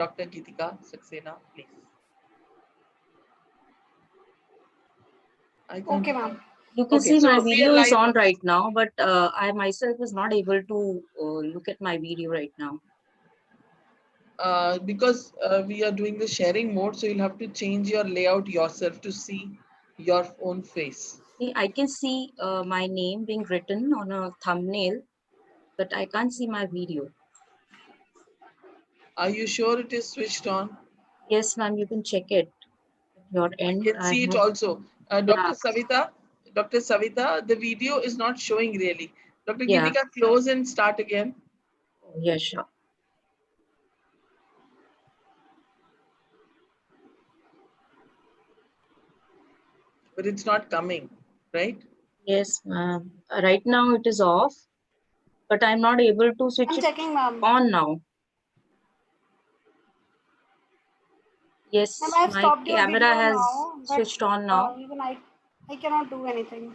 Dr. Geetika Saxena, please. Okay, ma'am. You can Okay, see my so we are video is live. on right now, but I myself is not able to look at my video right now. Because we are doing the sharing mode, so you'll have to change your layout yourself to see your own face. See, I can see my name being written on a thumbnail, but I can't see my video. Are you sure it is switched on? Yes, ma'am, you can check it. Your I end, can I see it have. also. Yeah, Dr. Savita, the video is not showing really. Dr. yeah, Geetika, close and start again. yeah, sure. But it's not coming, right? Yes, ma'am. Right now it is off, but I'm not able to switch I'm it checking, ma'am. on now. Ma'am, Yes, I have my stopped your camera video has now, but switched on now. even I cannot do anything.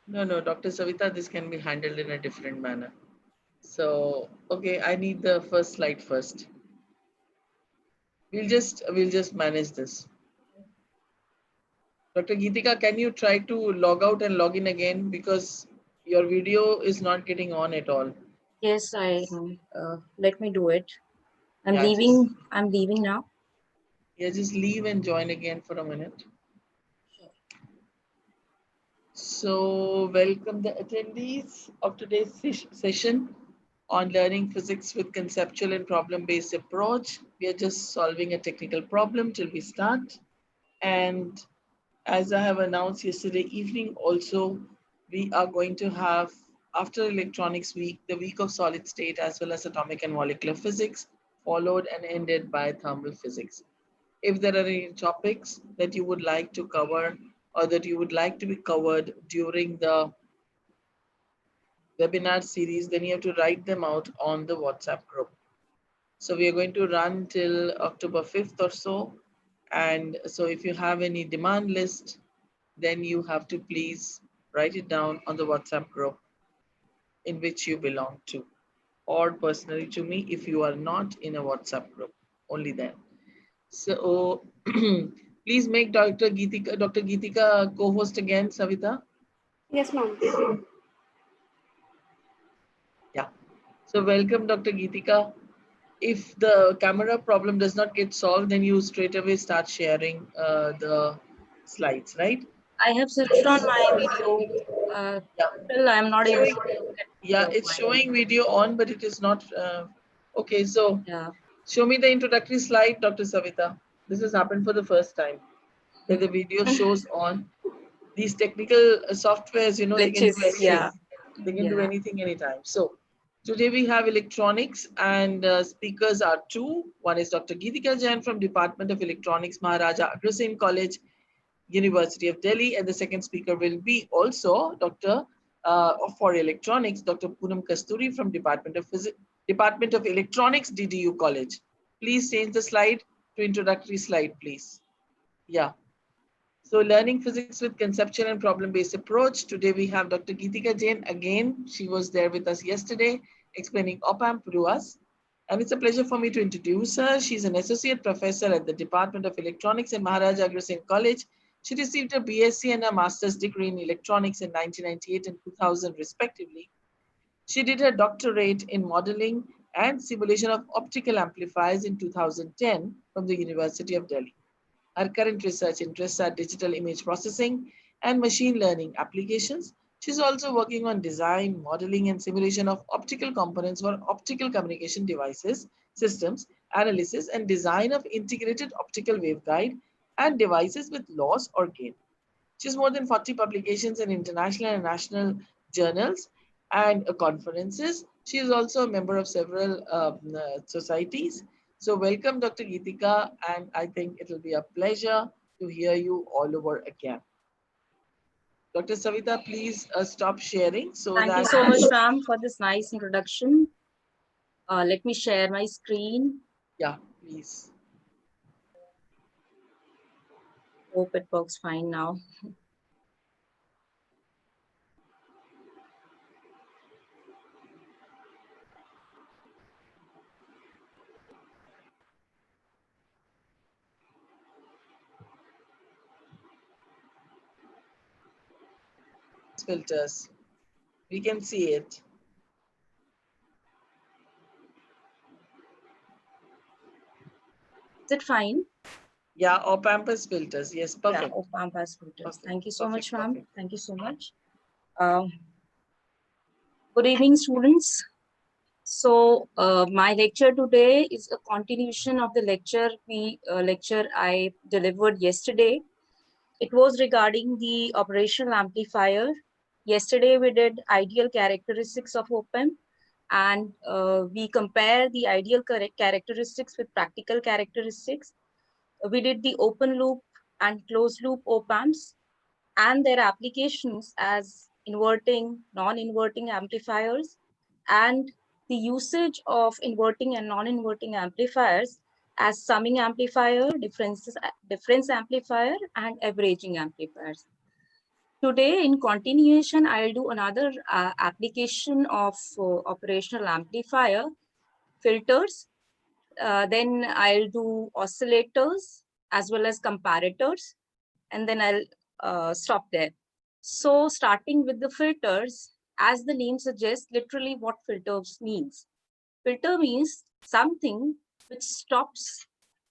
No, Dr. Savita, this can be handled in a different manner. So, okay, I need the first slide first. We'll just manage this. Dr. Geetika, can you try to log out and log in again because your video is not getting on at all. Yes, I let me do it. I'm Yeah, just leaving. I'm leaving now. yeah, just leave and join again for a minute. So, welcome the attendees of today's session on learning physics with conceptual and problem-based approach. We are just solving a technical problem till we start. And as I have announced yesterday evening, also, we are going to have, after electronics week, the week of solid state as well as atomic and molecular physics, followed and ended by thermal physics. If there are any topics that you would like to cover or that you would like to be covered during the webinar series, then you have to write them out on the WhatsApp group. So we are going to run till October 5th or so. And so if you have any demand list, then you have to please write it down on the WhatsApp group in which you belong to, or personally to me if you are not in a WhatsApp group, only then. So please make Dr. Geetika co-host again, Savita. Yes, ma'am. Yeah. So welcome, Dr. Geetika. If the camera problem does not get solved, then you straight away start sharing the slides, right? I have switched on my video. Yeah. Still, I'm not able Showing, to look at yeah, it's my video. showing video on, but it is not. Okay, so Yeah. show me the introductory slide, Dr. Savita. This has happened for the first time that the video shows on. These technical softwares, they can do Glitches. anything. Yeah. They can do Yeah. anything anytime. So today we have electronics and speakers are two. One is Dr. Geetika Jain from Department of Electronics, Maharaja Agrasen College, University of Delhi. And the second speaker will be also Dr. For Electronics, Dr. Poonam Kasturi from Department of Electronics, DDU College. Please change the slide to introductory slide, please. Yeah. So learning physics with conceptual and problem-based approach. Today we have Dr. Geetika Jain again. She was there with us yesterday explaining op-amp to us. And it's a pleasure for me to introduce her. She's an associate professor at the Department of Electronics in Maharaja Agrasen College. She received a BSc and a master's degree in electronics in 1998 and 2000 respectively. She did her doctorate in modeling and simulation of optical amplifiers in 2010 from the University of Delhi. Her current research interests are digital image processing and machine learning applications. She's also working on design, modeling, and simulation of optical components for optical communication devices, systems, analysis, and design of integrated optical waveguide and devices with loss or gain. She has more than 40 publications in international and national journals and conferences. She is also a member of several societies. So welcome, Dr. Geetika, and I think it will be a pleasure to hear you all over again. Dr. Savita, please stop sharing so Thank you that, so much, ma'am, for this nice introduction. Let me share my screen. yeah, please. Hope it works fine now. filters. We can see it. Is it fine? Yeah, op-amp filters. Yes, Yeah, perfect. op-amp filters. Perfect, Thank you so much, perfect, ma'am. perfect. Thank you so much. Um, Good evening, students. So my lecture today is a continuation of the lecture I delivered yesterday. It was regarding the operational amplifier. Yesterday we did ideal characteristics of op-amp, and we compare the ideal characteristics with practical characteristics. We did the open loop and closed loop op-amps and their applications as inverting, non-inverting amplifiers, and the usage of inverting and non-inverting amplifiers as summing amplifier, difference amplifier, and averaging amplifiers. Today, in continuation, I'll do another application of operational amplifier, filters. Then I'll do oscillators as well as comparators, and then I'll stop there. So starting with the filters, as the name suggests, literally what filters means. Filter means something which stops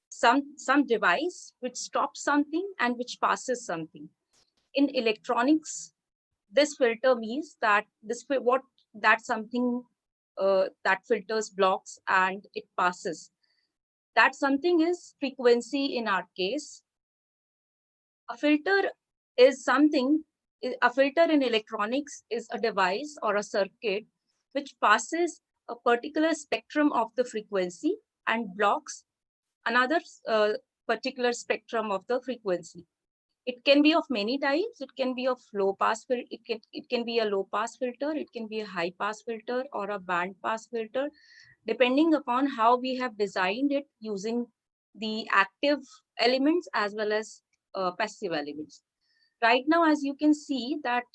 some device which stops something and which passes something. In electronics, this filter means that that something that filters blocks and it passes. That something is frequency in our case. A filter is something, a filter in electronics is a device or a circuit which passes a particular spectrum of the frequency and blocks another particular spectrum of the frequency. It can be of many types. It can be of low pass filter. It can be a low pass filter. It can be a high pass filter or a band pass filter, depending upon how we have designed it using the active elements as well as passive elements. Right now, as you can see that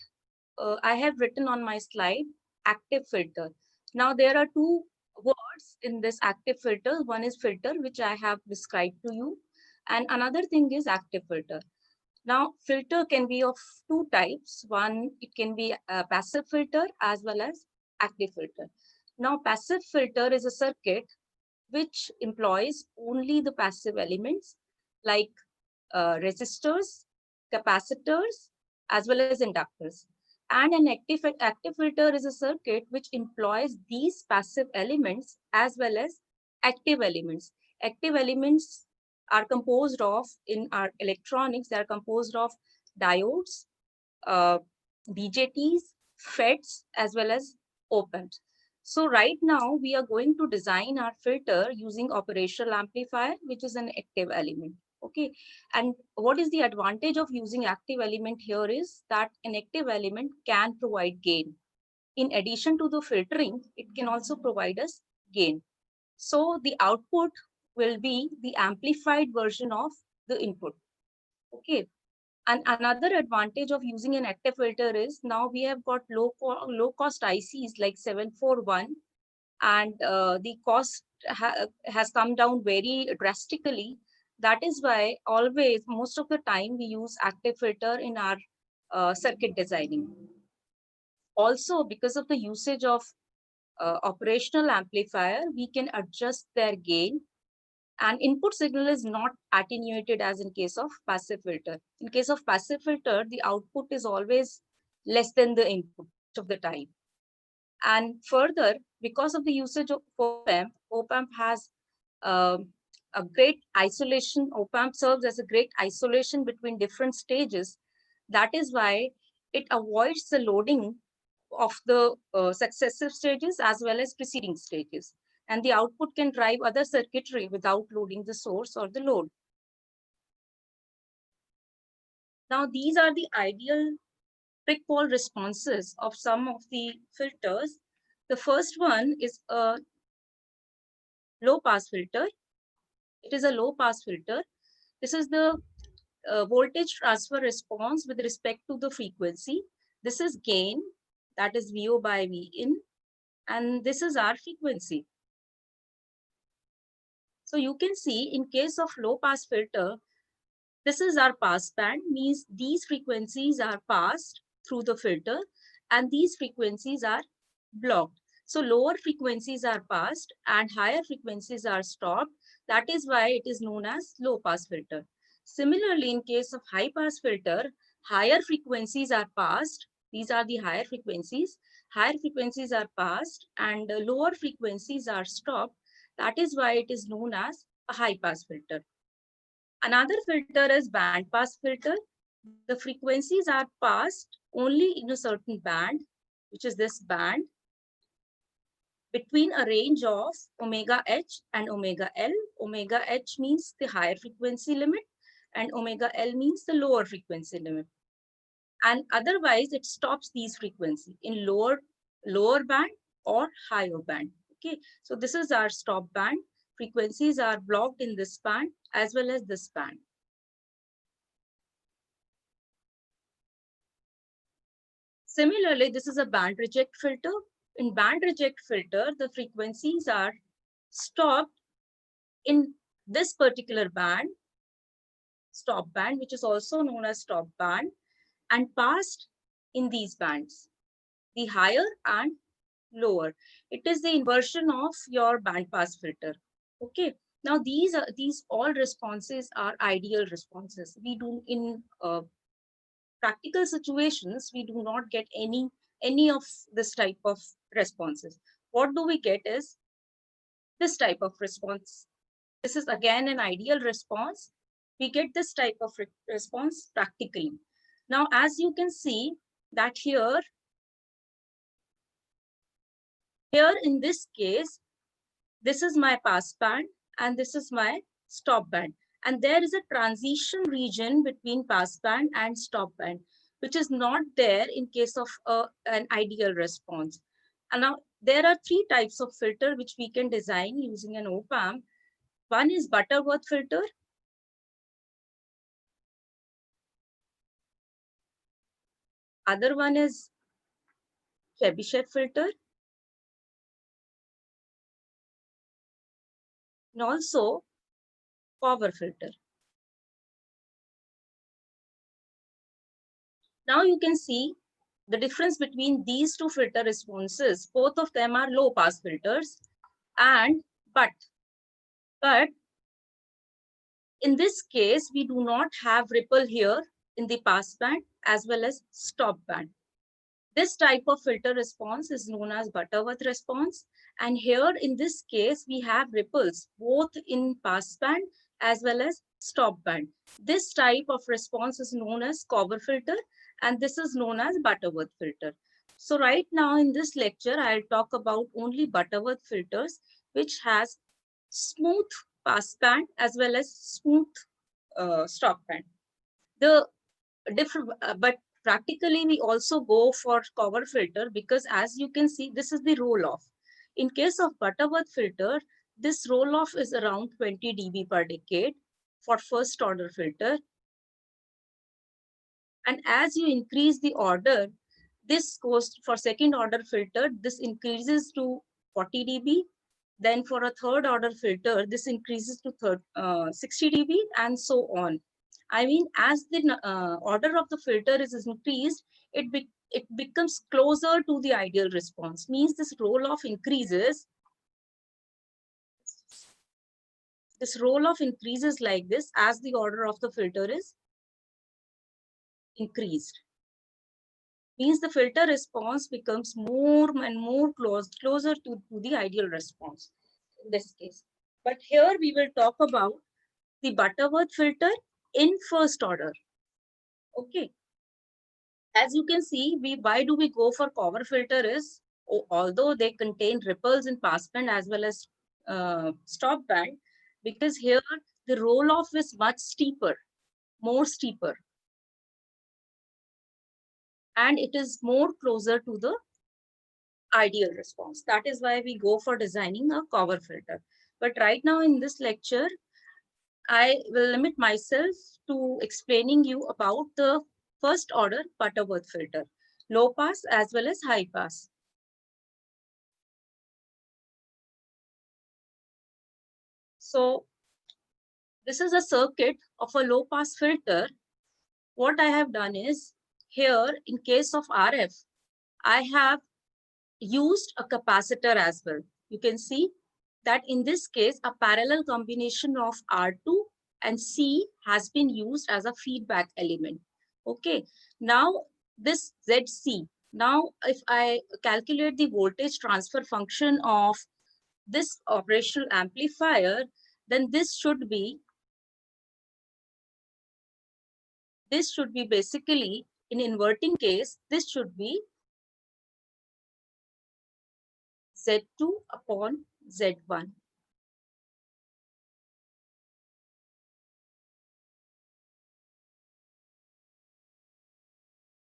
I have written on my slide, active filter. Now there are two words in this active filter. One is filter, which I have described to you. And another thing is active filter. Now, filter can be of two types. One, it can be a passive filter as well as active filter. Now, passive filter is a circuit which employs only the passive elements like resistors, capacitors, as well as inductors. And an active filter is a circuit which employs these passive elements as well as active elements. Active elements are composed of, in our electronics, they are composed of diodes, uh, BJTs, FETs, as well as op-amps. So right now we are going to design our filter using operational amplifier, which is an active element. Okay, and what is the advantage of using active element here is that an active element can provide gain. In addition to the filtering, it can also provide us gain. So the output will be the amplified version of the input. Okay, and another advantage of using an active filter is now we have got low cost ICs like 741, and the cost has come down very drastically. That is why always, most of the time, we use active filter in our circuit designing. Also, because of the usage of operational amplifier, we can adjust their gain, and input signal is not attenuated as in case of passive filter. In case of passive filter, the output is always less than the input most of the time. And further, because of the usage of op-amp has a great isolation. Op-amp serves as a great isolation between different stages. That is why it avoids the loading of the successive stages as well as preceding stages. And the output can drive other circuitry without loading the source or the load. Now, these are the ideal prick wall responses of some of the filters. The first one is a low pass filter. It is a low pass filter. This is the voltage transfer response with respect to the frequency. This is gain, that is VO by V in, and this is our frequency. So you can see in case of low pass filter, this is our pass band, means these frequencies are passed through the filter, and these frequencies are blocked. So lower frequencies are passed and higher frequencies are stopped. That is why it is known as low pass filter. Similarly, in case of high pass filter, higher frequencies are passed. These are the higher frequencies. Higher frequencies are passed and lower frequencies are stopped. That is why it is known as a high pass filter. Another filter is band pass filter. The frequencies are passed only in a certain band, which is this band, between a range of omega h and omega L. Omega h means the higher frequency limit and omega L means the lower frequency limit. And otherwise it stops these frequency in lower band or higher band. Okay, so this is our stop band. Frequencies are blocked in this band as well as this band. Similarly, this is a band reject filter. In band reject filter, the frequencies are stopped in this particular band, stop band, which is also known as stop band, and passed in these bands, the higher and lower. It is the inversion of your band pass filter. Okay. Now these all responses are ideal responses. We do in practical situations, we do not get any of this type of responses. What do we get is this type of response. This is again an ideal response. We get this type of response practically. Now, as you can see that here in this case, this is my pass band and this is my stop band. And there is a transition region between pass band and stop band, which is not there in case of an ideal response. And now there are three types of filter which we can design using an op-amp. One is Butterworth filter. Other one is Chebyshev filter. And also Power filter. Now you can see the difference between these two filter responses. Both of them are low pass filters, and but in this case, we do not have ripple here in the pass band as well as stop band. This type of filter response is known as Butterworth response. And here in this case, we have ripples both in pass band as well as stop band. This type of response is known as Cover filter, and this is known as Butterworth filter. So right now in this lecture, I'll talk about only Butterworth filters, which has smooth pass band as well as smooth stop band. The different, but practically we also go for cover filter because as you can see, this is the roll off. In case of Butterworth filter, this roll off is around 20 dB per decade for first order filter. And as you increase the order, this goes for second order filter, this increases to 40 dB. Then for a third order filter, this increases to 60 dB and so on. I mean, as the order of the filter is increased, it becomes closer to the ideal response. Means this roll-off increases. This roll-off increases like this as the order of the filter is increased. Means the filter response becomes more and more closer to the ideal response in this case. But here we will talk about the Butterworth filter in first order. Okay. As you can see, why do we go for cover filter is, although they contain ripples in pass band as well as stop band, because here the roll off is much steeper, more steeper. And it is more closer to the ideal response. That is why we go for designing a cover filter. But right now in this lecture, I will limit myself to explaining you about the first order Butterworth filter, low pass as well as high pass. So this is a circuit of a low pass filter. What I have done is, here in case of RF, I have used a capacitor as well. You can see that in this case, a parallel combination of R2 and C has been used as a feedback element. Okay, now this ZC, now if I calculate the voltage transfer function of this operational amplifier, then this should be basically, in inverting case, this should be Z2 upon Z1.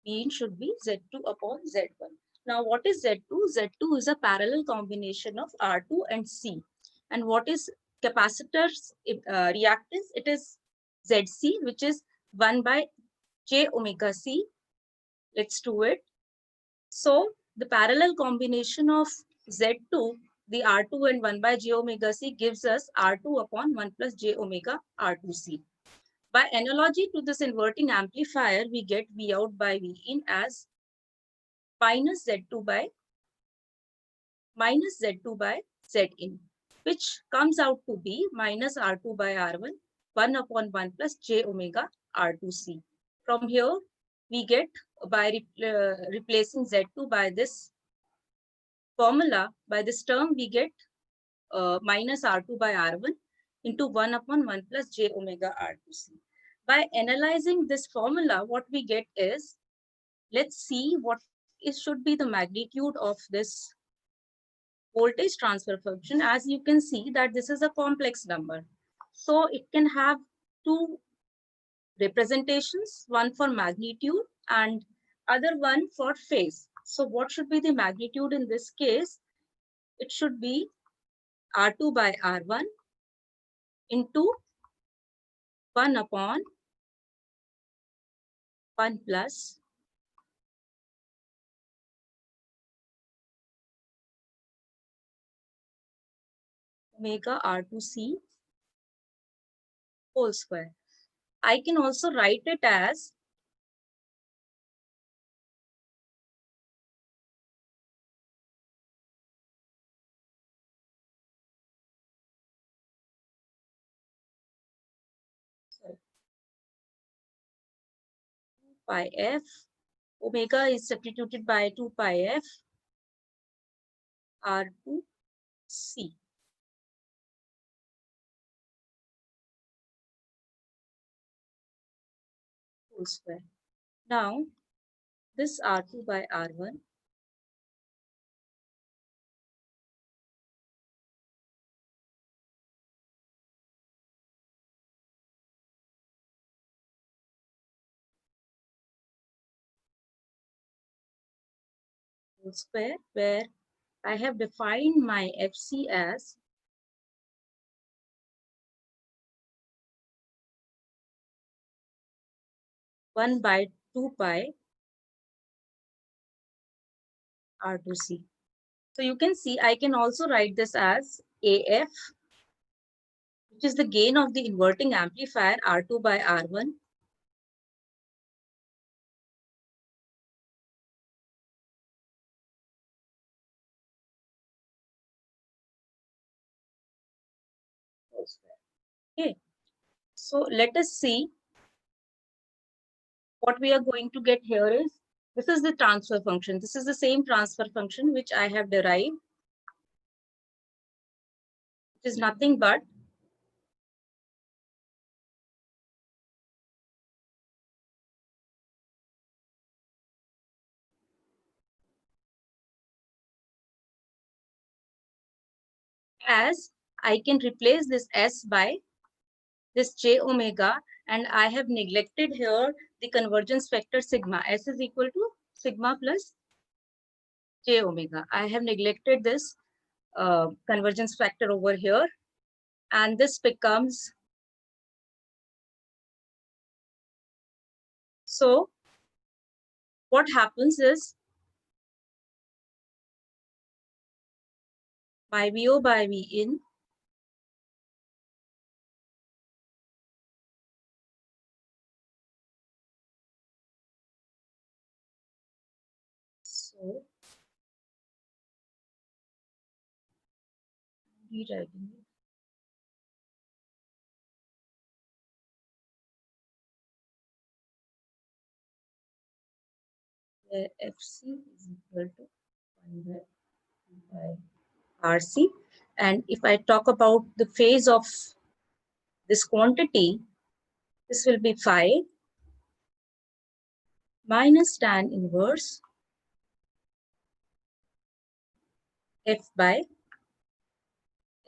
Mean should be Z2 upon Z1. Now, what is Z2? Z2 is a parallel combination of R2 and C. And what is capacitor's reactance? It is ZC, which is 1 by J omega C. Let's do it. So, the parallel combination of Z2, the R2 and 1 by J omega C gives us R2 upon 1 plus J omega R2C. By analogy to this inverting amplifier, we get V out by V in as minus Z2 by Z in, which comes out to be minus R2 by R1, 1 upon 1 plus J omega R2C. From here, we get by replacing Z2 by this formula, by this term, we get minus R2 by R1 into 1 upon 1 plus J omega R2C. By analyzing this formula, what we get is, let's see what should be the magnitude of this voltage transfer function. As you can see that this is a complex number. So it can have two representations, one for magnitude and other one for phase. So what should be the magnitude in this case? It should be R2 by R1 into 1 upon 1 plus omega R2C whole square. I can also write it as pi f. Omega is substituted by 2 pi f R2C. Whole square. Now, this R2 by R1 whole square, where I have defined my FC as 1 by 2 pi R2C. So you can see I can also write this as AF, which is the gain of the inverting amplifier R2 by R1 whole square. Okay, so let us see what we are going to get here is, this is the transfer function. This is the same transfer function which I have derived, which is nothing but as I can replace this S by this J omega, and I have neglected here the convergence factor sigma. S is equal to sigma plus J omega. I have neglected this convergence factor over here, and this becomes, so what happens is my VO by V in So, rewriting it. Where FC is equal to 1 by 2 by RC. And if I talk about the phase of this quantity, this will be phi minus tan inverse F by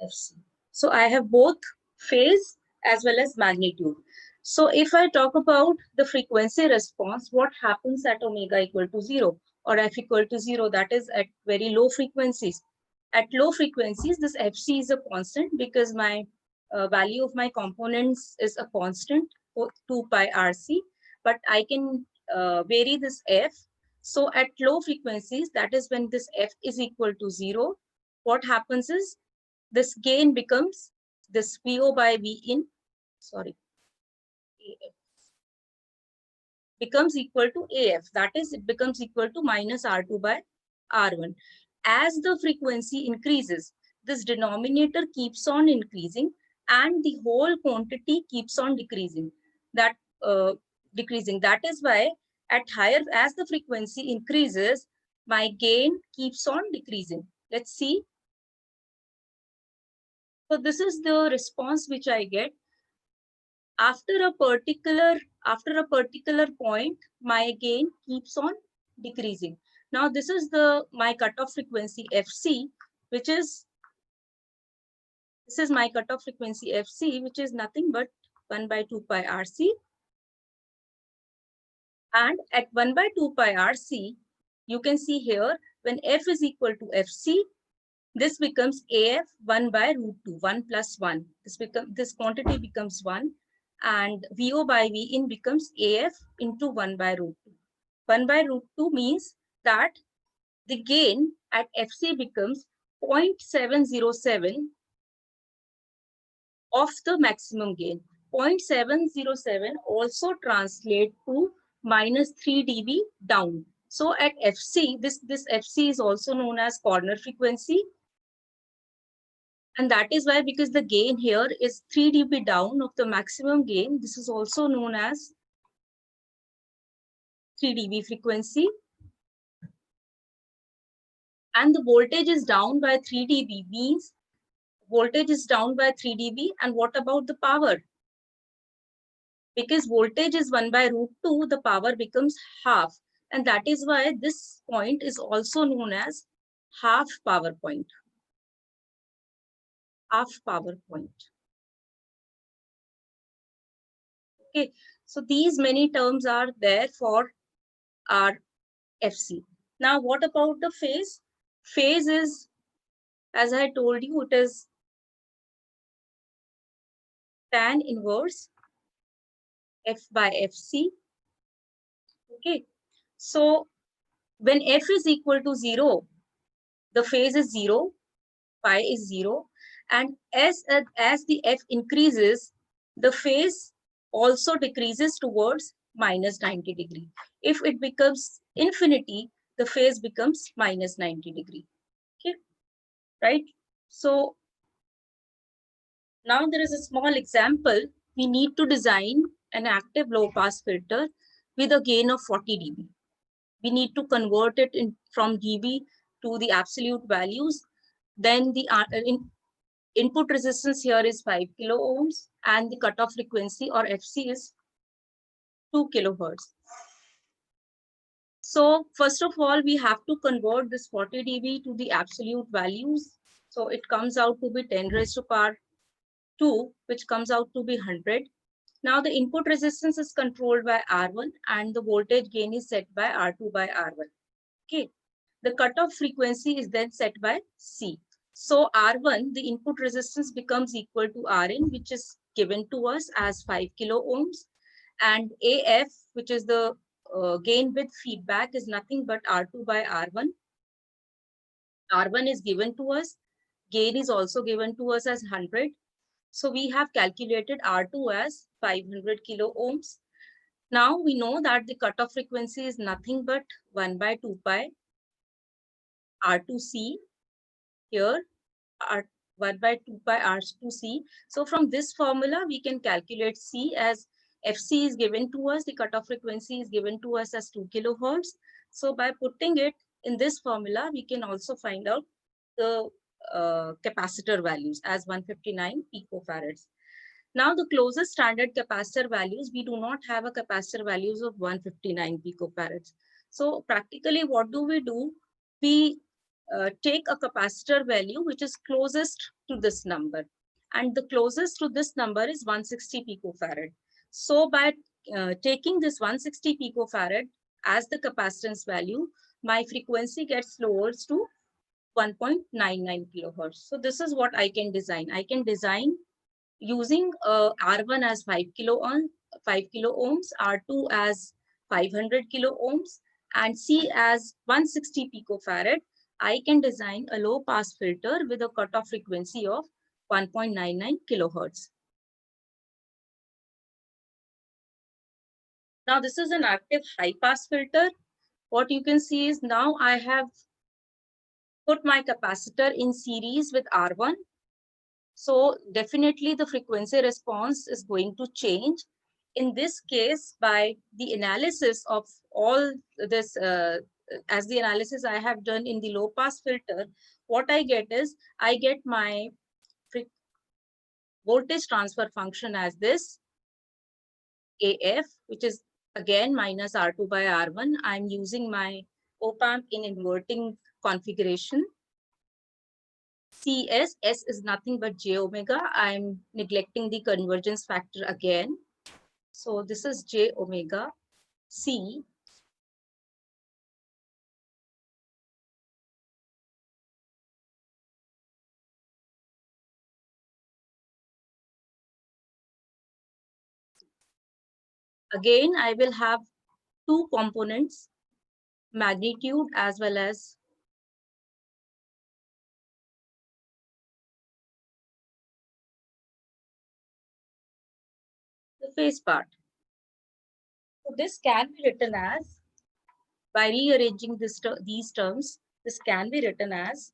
FC. So I have both phase as well as magnitude. So if I talk about the frequency response, what happens at omega equal to 0 or F equal to 0, that is at very low frequencies. At low frequencies, this Fc is a constant because my value of my components is a constant, 2 pi Rc, but I can vary this F. So at low frequencies, that is when this F is equal to 0, what happens is this gain becomes this VO by V in, sorry, AF becomes equal to AF. That is, it becomes equal to minus R2 by R1. As the frequency increases, this denominator keeps on increasing and the whole quantity keeps on decreasing. That is why at higher, as the frequency increases, my gain keeps on decreasing. Let's see. So this is the response which I get. After a particular point, my gain keeps on decreasing. Now this is my cutoff frequency FC, which is my cutoff frequency FC, which is nothing but 1 by 2 pi RC. And at 1 by 2 pi RC, you can see here when F is equal to FC, this becomes AF 1 by root 2, 1 plus 1. This quantity becomes 1, and VO by V in becomes AF into 1 by root 2. 1 by root 2 means that the gain at FC becomes 0.707 of the maximum gain. 0.707 also translate to minus 3 dB down. So at FC, this FC is also known as corner frequency. And that is why, because the gain here is 3 dB down of the maximum gain, this is also known as 3 dB frequency. And the voltage is down by 3 dB means voltage is down by 3 dB. And what about the power? Because voltage is 1 by root 2, the power becomes half. And that is why this point is also known as half power point. Half power point. Okay, so these many terms are there for our FC. Now, what about the phase? Phase is, as I told you, it is tan inverse F by FC. Okay, so when F is equal to 0, the phase is 0, pi is 0, and as the F increases, the phase also decreases towards minus 90 degree. If it becomes infinity, the phase becomes minus 90 degree. Okay, right? So now there is a small example. We need to design an active low pass filter with a gain of 40 dB. We need to convert it from dB to the absolute values. Then the input resistance here is 5 kilo ohms and the cutoff frequency or FC is 2 kilohertz. So first of all, we have to convert this 40 dB to the absolute values. So it comes out to be 10 raised to power 2, which comes out to be 100. Now the input resistance is controlled by R1 and the voltage gain is set by R2 by R1. Okay. The cutoff frequency is then set by C. So R1, the input resistance becomes equal to Rn, which is given to us as 5 kilo ohms. And AF, which is the gain with feedback, is nothing but R2 by R1. R1 is given to us. Gain is also given to us as 100. So we have calculated R2 as 500 kilo ohms. Now we know that the cutoff frequency is nothing but 1 by 2 pi R2C here, R 1 by 2 pi R2C. So from this formula, we can calculate C as FC is given to us, the cutoff frequency is given to us as 2 kilohertz. So by putting it in this formula, we can also find out the capacitor values as 159 picofarads. Now the closest standard capacitor values, we do not have a capacitor values of 159 picofarads. So practically what do? We take a capacitor value which is closest to this number. And the closest to this number is 160 picofarad. So by taking this 160 picofarad as the capacitance value, my frequency gets lowered to 1.99 kilohertz. So this is what I can design. I can design using R1 as 5 kilo ohms, R2 as 500 kilo ohms, and C as 160 picofarad. I can design a low pass filter with a cutoff frequency of 1.99 kilohertz. Now this is an active high pass filter. What you can see is now I have put my capacitor in series with R1. So definitely the frequency response is going to change. In this case, by the analysis of all this, as the analysis I have done in the low pass filter, what I get is I get my voltage transfer function as this AF, which is again minus R2 by R1. I'm using my op-amp in inverting configuration. CS, S is nothing but j omega. I'm neglecting the convergence factor again. So this is j omega C. Again, I will have two components, magnitude as well as the phase part. So this can be written as, by rearranging these terms, this can be written as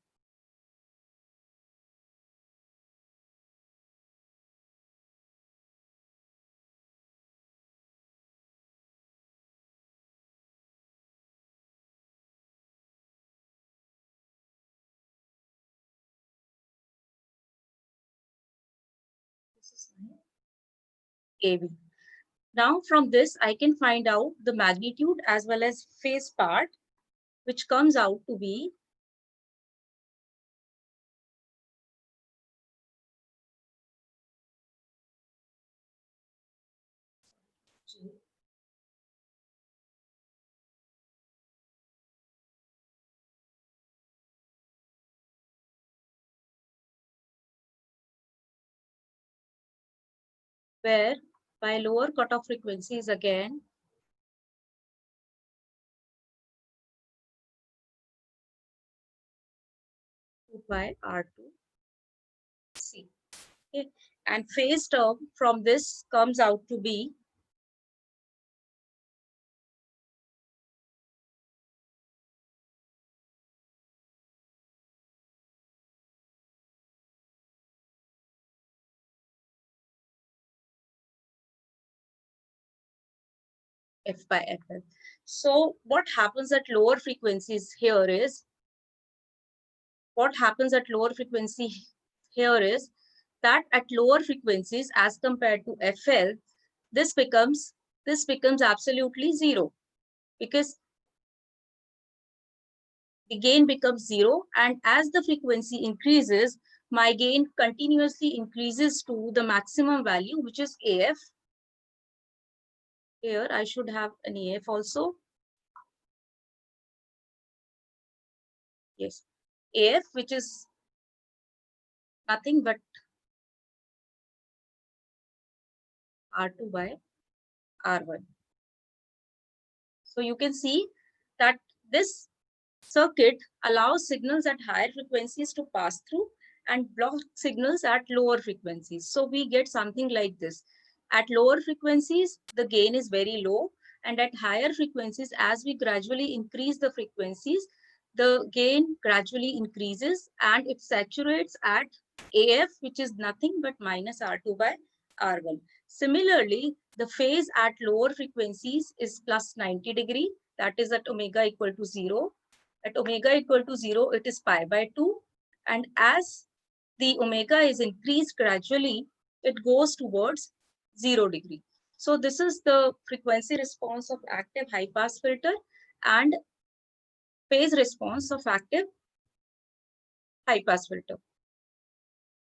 AB. Now from this, I can find out the magnitude as well as phase part, which comes out to be where by lower cutoff frequencies again, by R2C. Okay. And phase term from this comes out to be F by FL. So what happens at lower frequencies here is, that at lower frequencies as compared to FL, this becomes absolutely zero, because the gain becomes zero, and as the frequency increases, my gain continuously increases to the maximum value, which is AF. Here I should have an AF also. Yes, AF, which is nothing but R2 by R1. So you can see that this circuit allows signals at higher frequencies to pass through and block signals at lower frequencies. So we get something like this. At lower frequencies, the gain is very low, and at higher frequencies, as we gradually increase the frequencies, the gain gradually increases and it saturates at AF, which is nothing but minus R2 by R1. Similarly, the phase at lower frequencies is plus 90 degree, that is at omega equal to 0. At omega equal to 0, it is pi by 2. And as the omega is increased gradually, it goes towards 0 degree. So this is the frequency response of active high pass filter and phase response of active high pass filter.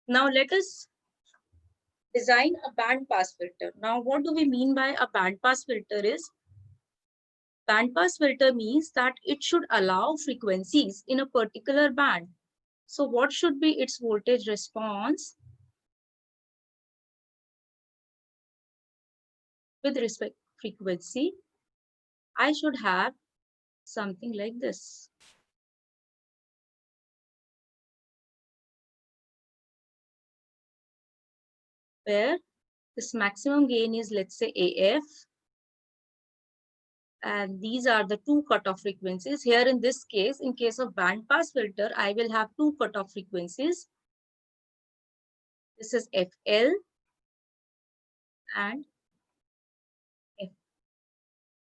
Now let us design a band pass filter. Now what do we mean by a band pass filter is, band pass filter means that it should allow frequencies in a particular band. So what should be its voltage response with respect to frequency? I should have something like this. Where this maximum gain is, let's say, AF. And these are the two cutoff frequencies. Here in this case, in case of band pass filter, I will have two cutoff frequencies. This is FL and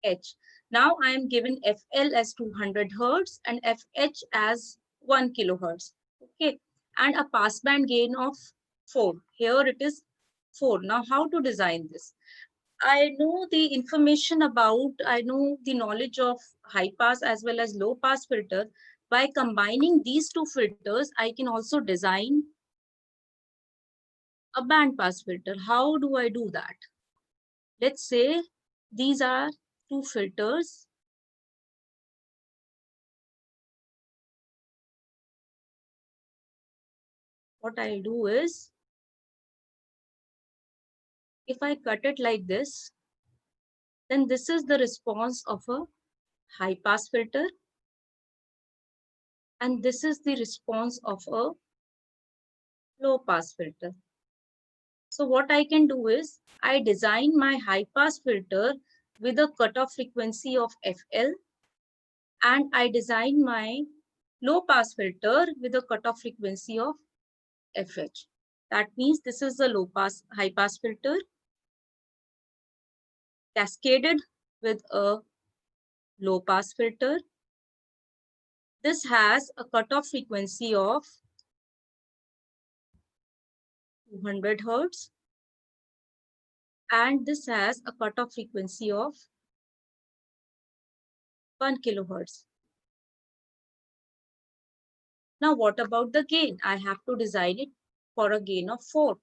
FH. Now I am given FL as 200 Hertz and FH as 1 kilohertz. Okay. And a passband gain of 4. Here it is 4. Now how to design this? I know the information about, I know the knowledge of high pass as well as low pass filter. By combining these two filters, I can also design a band pass filter. How do I do that? Let's say these are two filters. What I do is, if I cut it like this, then this is the response of a high pass filter. And this is the response of a low pass filter. So what I can do is, I design my high pass filter with a cutoff frequency of FL, and I design my low pass filter with a cutoff frequency of FH. That means this is the low pass high pass filter cascaded with a low pass filter. This has a cutoff frequency of 200 Hertz. And this has a cutoff frequency of 1 kilohertz. Now, what about the gain? I have to design it for a gain of 4.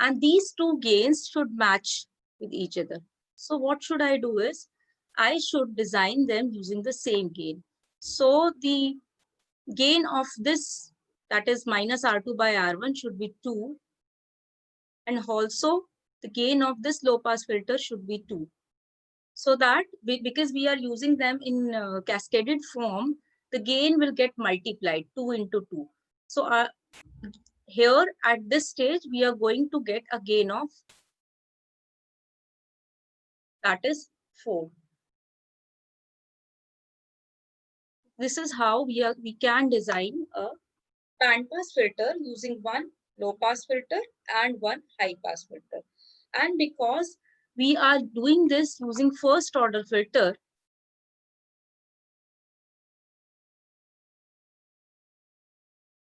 And these two gains should match with each other. So what should I do is, I should design them using the same gain. So the gain of this, that is minus R2 by R1, should be 2. And also the gain of this low pass filter should be 2. So that because we are using them in cascaded form, the gain will get multiplied 2 into 2. So here at this stage, we are going to get a gain of, that is 4. This is how we can design a band pass filter using one low pass filter and one high pass filter. And because we are doing this using first order filter,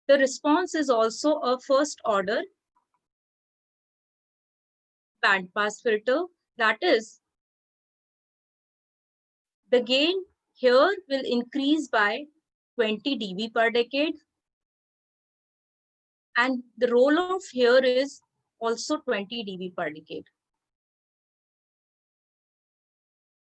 the response is also a first order band pass filter. That is, the gain here will increase by 20 dB per decade. And the roll off here is also 20 dB per decade.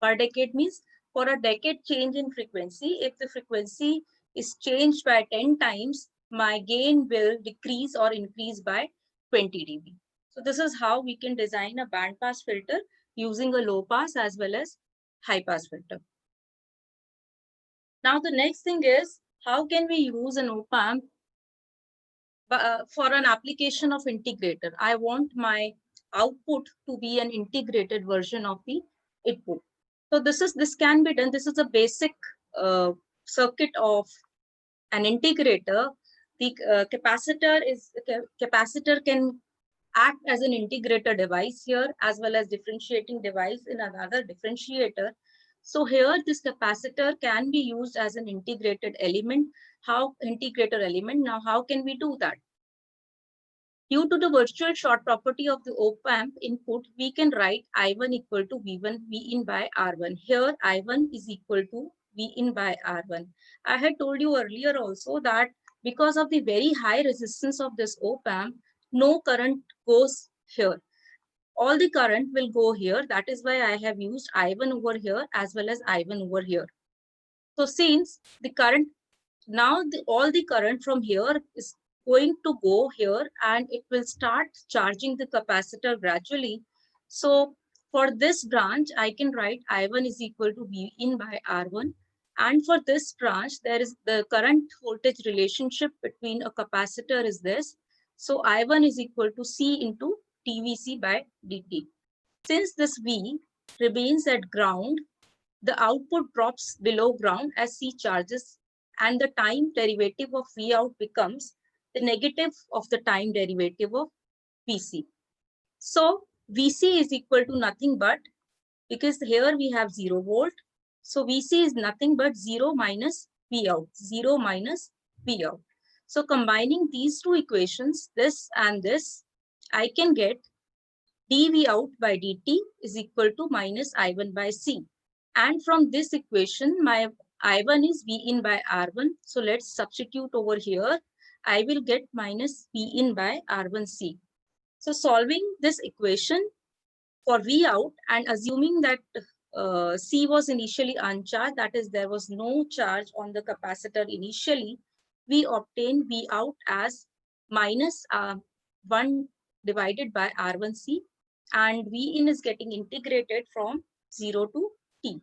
Per decade means for a decade change in frequency, if the frequency is changed by 10 times, my gain will decrease or increase by 20 dB. So this is how we can design a band pass filter using a low pass as well as high pass filter. Now the next thing is, how can we use an op-amp for an application of integrator? I want my output to be an integrated version of the input. So this can be done. This is a basic circuit of an integrator, the capacitor can act as an integrator device here, as well as differentiating device in another differentiator. So here this capacitor can be used as an integrated element. How integrator element? Now how can we do that? Due to the virtual short property of the op-amp input, we can write I1 equal to V1 V in by R1. Here I1 is equal to V in by R1. I had told you earlier also that because of the very high resistance of this op-amp, no current goes here. All the current will go here. That is why I have used I1 over here as well as I1 over here. So since the current, now all the current from here is going to go here and it will start charging the capacitor gradually. So for this branch, I can write I1 is equal to V in by R1. And for this branch, there is the current voltage relationship between a capacitor is this. So I1 is equal to C into TVC by dt. Since this V remains at ground, the output drops below ground as C charges, and the time derivative of V out becomes the negative of the time derivative of VC. So VC is equal to nothing but, because here we have 0 volt, so VC is nothing but 0 minus V out, 0 minus V out. So combining these two equations, this and this, I can get dV out by dt is equal to minus I1 by C. And from this equation, my I1 is V in by R1. So let's substitute over here. I will get minus V in by R1C. So solving this equation for V out and assuming that C was initially uncharged, that is, there was no charge on the capacitor initially, we obtain V out as minus 1 divided by R1C, and V in is getting integrated from 0 to T.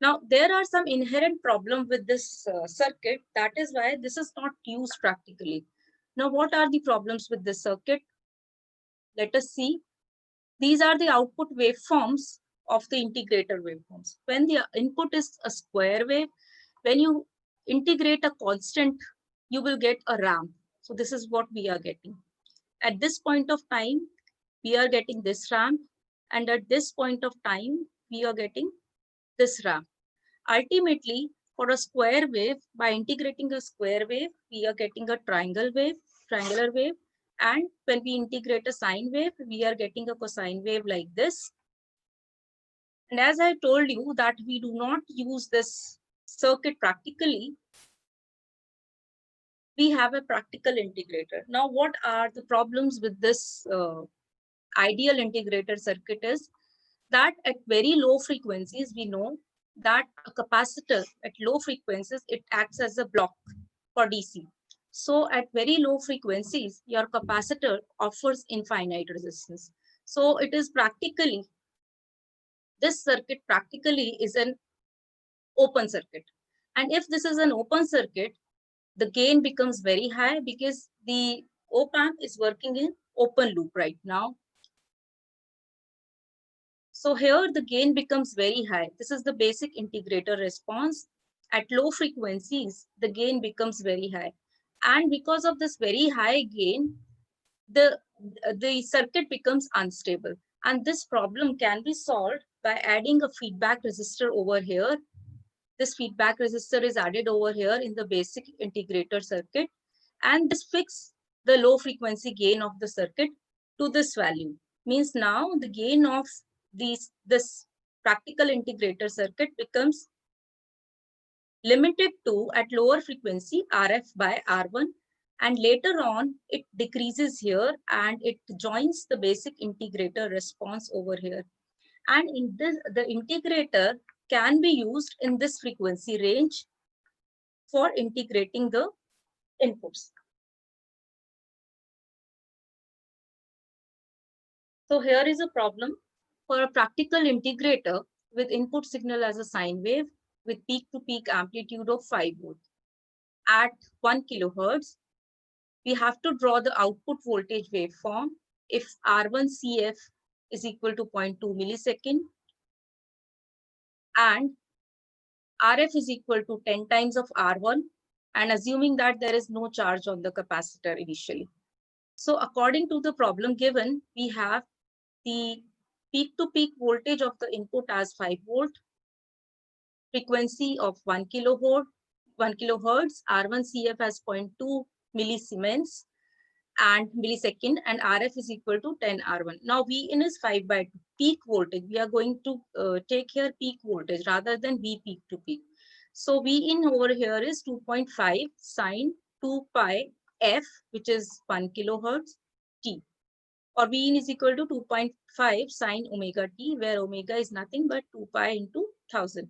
Now, there are some inherent problems with this circuit. That is why this is not used practically. Now, what are the problems with this circuit? Let us see. These are the output waveforms of the integrator waveforms. When the input is a square wave, when you integrate a constant, you will get a ramp. So this is what we are getting. At this point of time, we are getting this ramp. And at this point of time, we are getting this ramp. Ultimately, for a square wave, by integrating a square wave, we are getting a triangular wave. And when we integrate a sine wave, we are getting a cosine wave like this. And as I told you that we do not use this circuit practically, we have a practical integrator. Now, what are the problems with this ideal integrator circuit is that at very low frequencies, we know that a capacitor at low frequencies, it acts as a block for DC. So at very low frequencies, your capacitor offers infinite resistance. So it is practically, this circuit practically is an open circuit. And if this is an open circuit, the gain becomes very high because the op-amp is working in open loop right now. So here the gain becomes very high. This is the basic integrator response. At low frequencies, the gain becomes very high. And because of this very high gain, the circuit becomes unstable. And this problem can be solved by adding a feedback resistor over here. This feedback resistor is added over here in the basic integrator circuit. And this fixes the low frequency gain of the circuit to this value. Means now the gain of this practical integrator circuit becomes limited to at lower frequency RF by R1, and later on it decreases here and it joins the basic integrator response over here. And in this, the integrator can be used in this frequency range for integrating the inputs. So here is a problem for a practical integrator with input signal as a sine wave with peak-to-peak amplitude of 5 volts. At 1 kilohertz, we have to draw the output voltage waveform if R1CF is equal to 0.2 millisecond and RF is equal to 10 times of R1 and assuming that there is no charge on the capacitor initially. So according to the problem given, we have the peak-to-peak voltage of the input as 5 volt, frequency of 1 kilohertz, R1 CF as 0.2 millisiemens and millisecond, and RF is equal to 10 R1. Now V in is 5 by 2, peak voltage. We are going to take here peak voltage rather than V peak to peak. So V in over here is 2.5 sine 2 pi F, which is 1 kilohertz T. Or V in is equal to 2.5 sine omega T, where omega is nothing but 2 pi into 1000.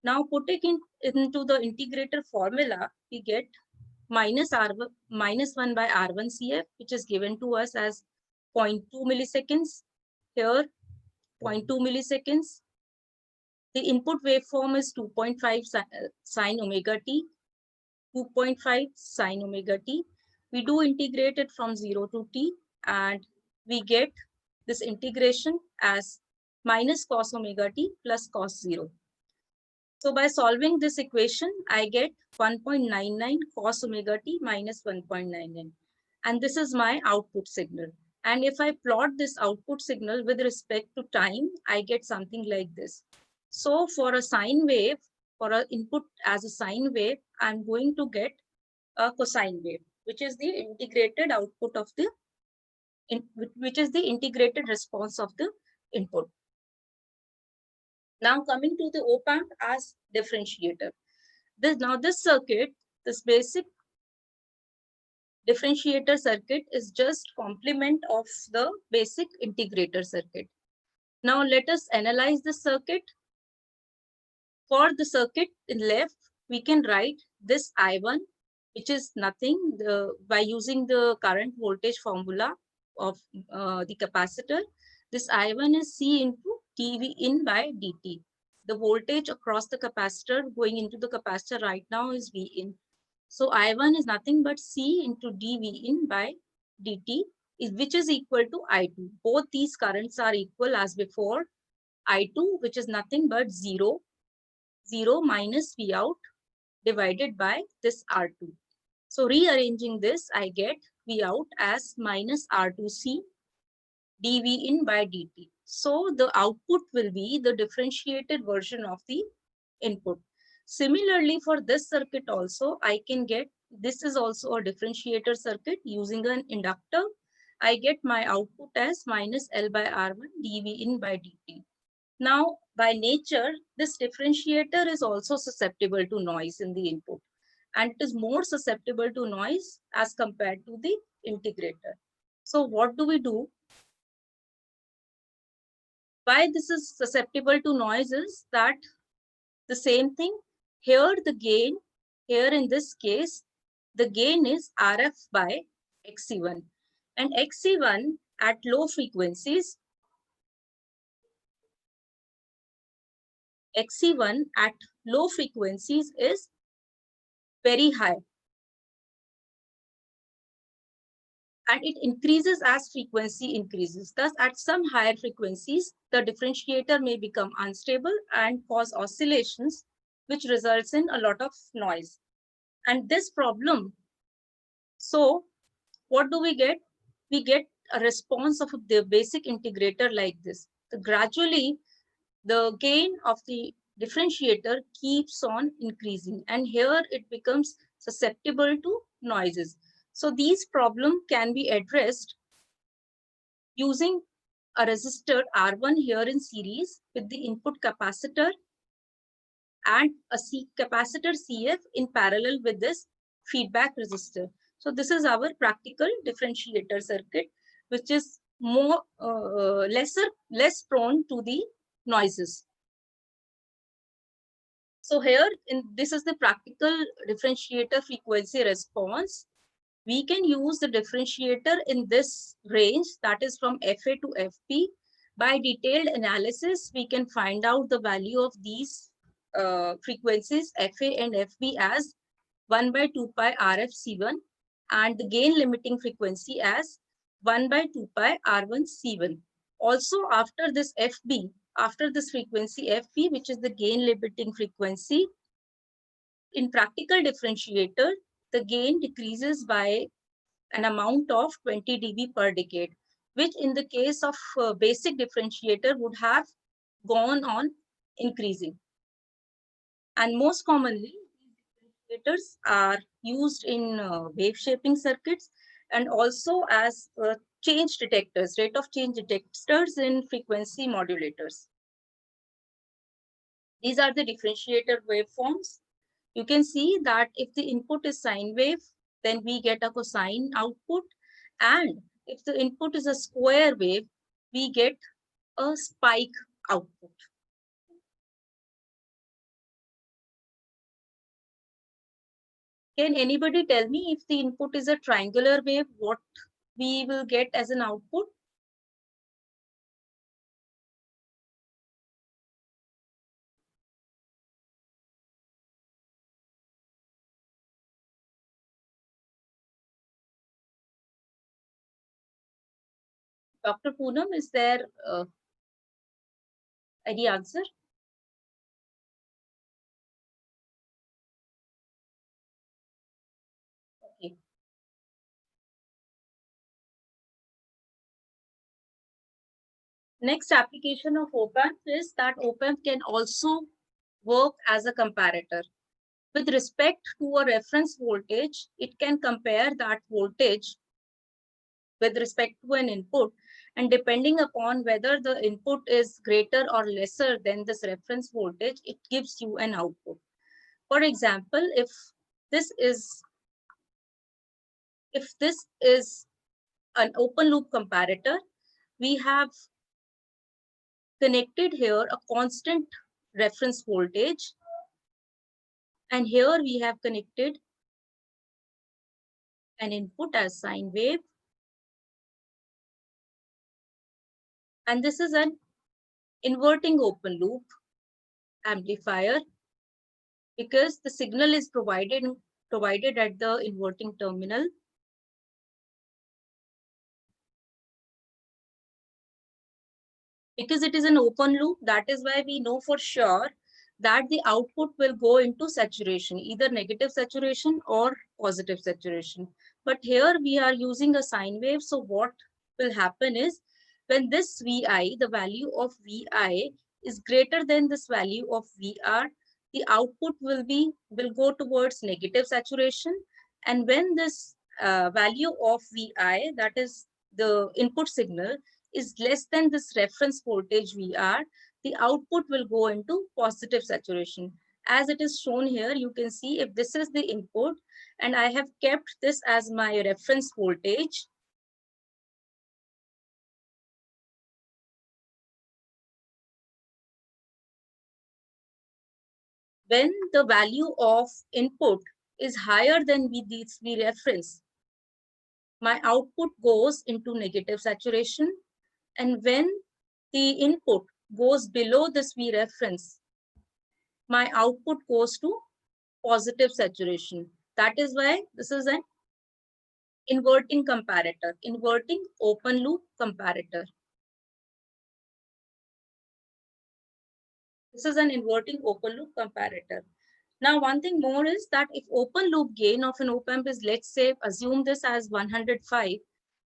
Now putting into the integrator formula, we get minus 1 by R1 CF, which is given to us as 0.2 milliseconds. Here, 0.2 milliseconds. The input waveform is 2.5 sine omega t, 2.5 sine omega t. We do integrate it from 0 to t, and we get this integration as minus cos omega t plus cos 0. So by solving this equation, I get 1.99 cos omega t minus 1.99. And this is my output signal. And if I plot this output signal with respect to time, I get something like this. So for a sine wave, for an input as a sine wave, I'm going to get a cosine wave, which is the integrated output of the, which is the integrated response of the input. Now coming to the op-amp as differentiator. This circuit, this basic differentiator circuit is just complement of the basic integrator circuit. Now let us analyze the circuit. For the circuit in left, we can write this I1, which is nothing by using the current voltage formula of the capacitor. This I1 is C into dV in by dt. The voltage across the capacitor going into the capacitor right now is V in. So I1 is nothing but C into dV in by dt, which is equal to I2. Both these currents are equal as before. I2, which is nothing but 0 minus V out divided by this R2. So rearranging this, I get V out as minus R2C dV in by dt. So the output will be the differentiated version of the input. Similarly, for this circuit also, I can get, this is also a differentiator circuit using an inductor. I get my output as minus L by R1 dV in by dt. Now, by nature, this differentiator is also susceptible to noise in the input, and it is more susceptible to noise as compared to the integrator. So what do we do? Why this is susceptible to noise is that the same thing here, the gain here in this case, the gain is RF by XC1, and XC1 at low frequencies, XC1 at low frequencies is very high, and it increases as frequency increases. Thus, at some higher frequencies, the differentiator may become unstable and cause oscillations, which results in a lot of noise. And this problem, so what do we get? We get a response of the basic integrator like this. Gradually, the gain of the differentiator keeps on increasing, and here it becomes susceptible to noises. So these problems can be addressed using a resistor R1 here in series with the input capacitor and a capacitor CF in parallel with this feedback resistor. So this is our practical differentiator circuit, which is more less prone to the noises. So here, this is the practical differentiator frequency response. We can use the differentiator in this range, that is from FA to FP. By detailed analysis, we can find out the value of these frequencies FA and FB as 1 by 2 pi RF C1 and the gain limiting frequency as 1 by 2 pi R1 C1. Also, after this FB, after this frequency FB, which is the gain limiting frequency, in practical differentiator, the gain decreases by an amount of 20 dB per decade, which in the case of basic differentiator would have gone on increasing. And most commonly, these differentiators are used in wave shaping circuits and also as change detectors, rate of change detectors in frequency modulators. These are the differentiator waveforms. You can see that if the input is sine wave, then we get a cosine output. And if the input is a square wave, we get a spike output. Can anybody tell me if the input is a triangular wave, what we will get as an output? Dr. Poonam, is there any answer? Okay. Next application of op-amp is that op-amp can also work as a comparator. With respect to a reference voltage, it can compare that voltage with respect to an input, and depending upon whether the input is greater or lesser than this reference voltage, it gives you an output. For example, if this is an open loop comparator, we have connected here a constant reference voltage, and here we have connected an input as sine wave, and this is an inverting open loop amplifier because the signal is provided at the inverting terminal. Because it is an open loop, that is why we know for sure that the output will go into saturation, either negative saturation or positive saturation. But here we are using a sine wave, so what will happen is when this Vi, the value of Vi is greater than this value of Vr, the output will go towards negative saturation. And when this value of Vi, that is the input signal, is less than this reference voltage Vr, the output will go into positive saturation. As it is shown here, you can see if this is the input and I have kept this as my reference voltage, when the value of input is higher than this V reference, my output goes into negative saturation. And when the input goes below this V reference, my output goes to positive saturation. That is why this is an inverting comparator, inverting open loop comparator. This is an inverting open loop comparator. Now, one thing more is that if open loop gain of an op-amp is, let's say, assume this as 105,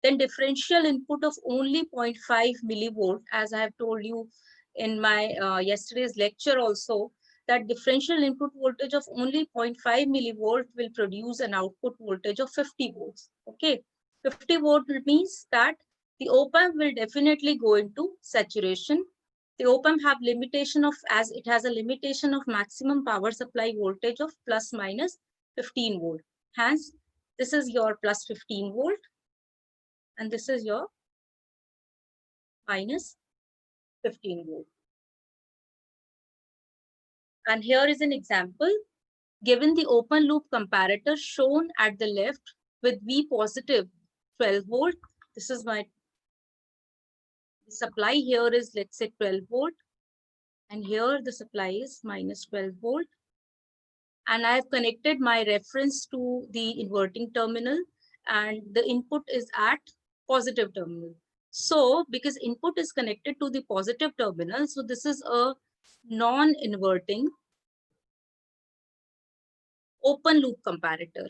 then differential input of only 0.5 millivolt, as I have told you in my yesterday's lecture also, that differential input voltage of only 0.5 millivolt will produce an output voltage of 50 volts. Okay, 50 volt means that the op-amp will definitely go into saturation. The op-amp have limitation of, as it has a limitation of maximum power supply voltage of plus minus 15 volt. Hence, this is your plus 15 volt and this is your minus 15 volt. And here is an example. Given the open loop comparator shown at the left with V positive 12 volt, this is my supply here is, let's say, 12 volt. And here the supply is minus 12 volt. And I have connected my reference to the inverting terminal and the input is at positive terminal. So because input is connected to the positive terminal, so this is a non-inverting open loop comparator.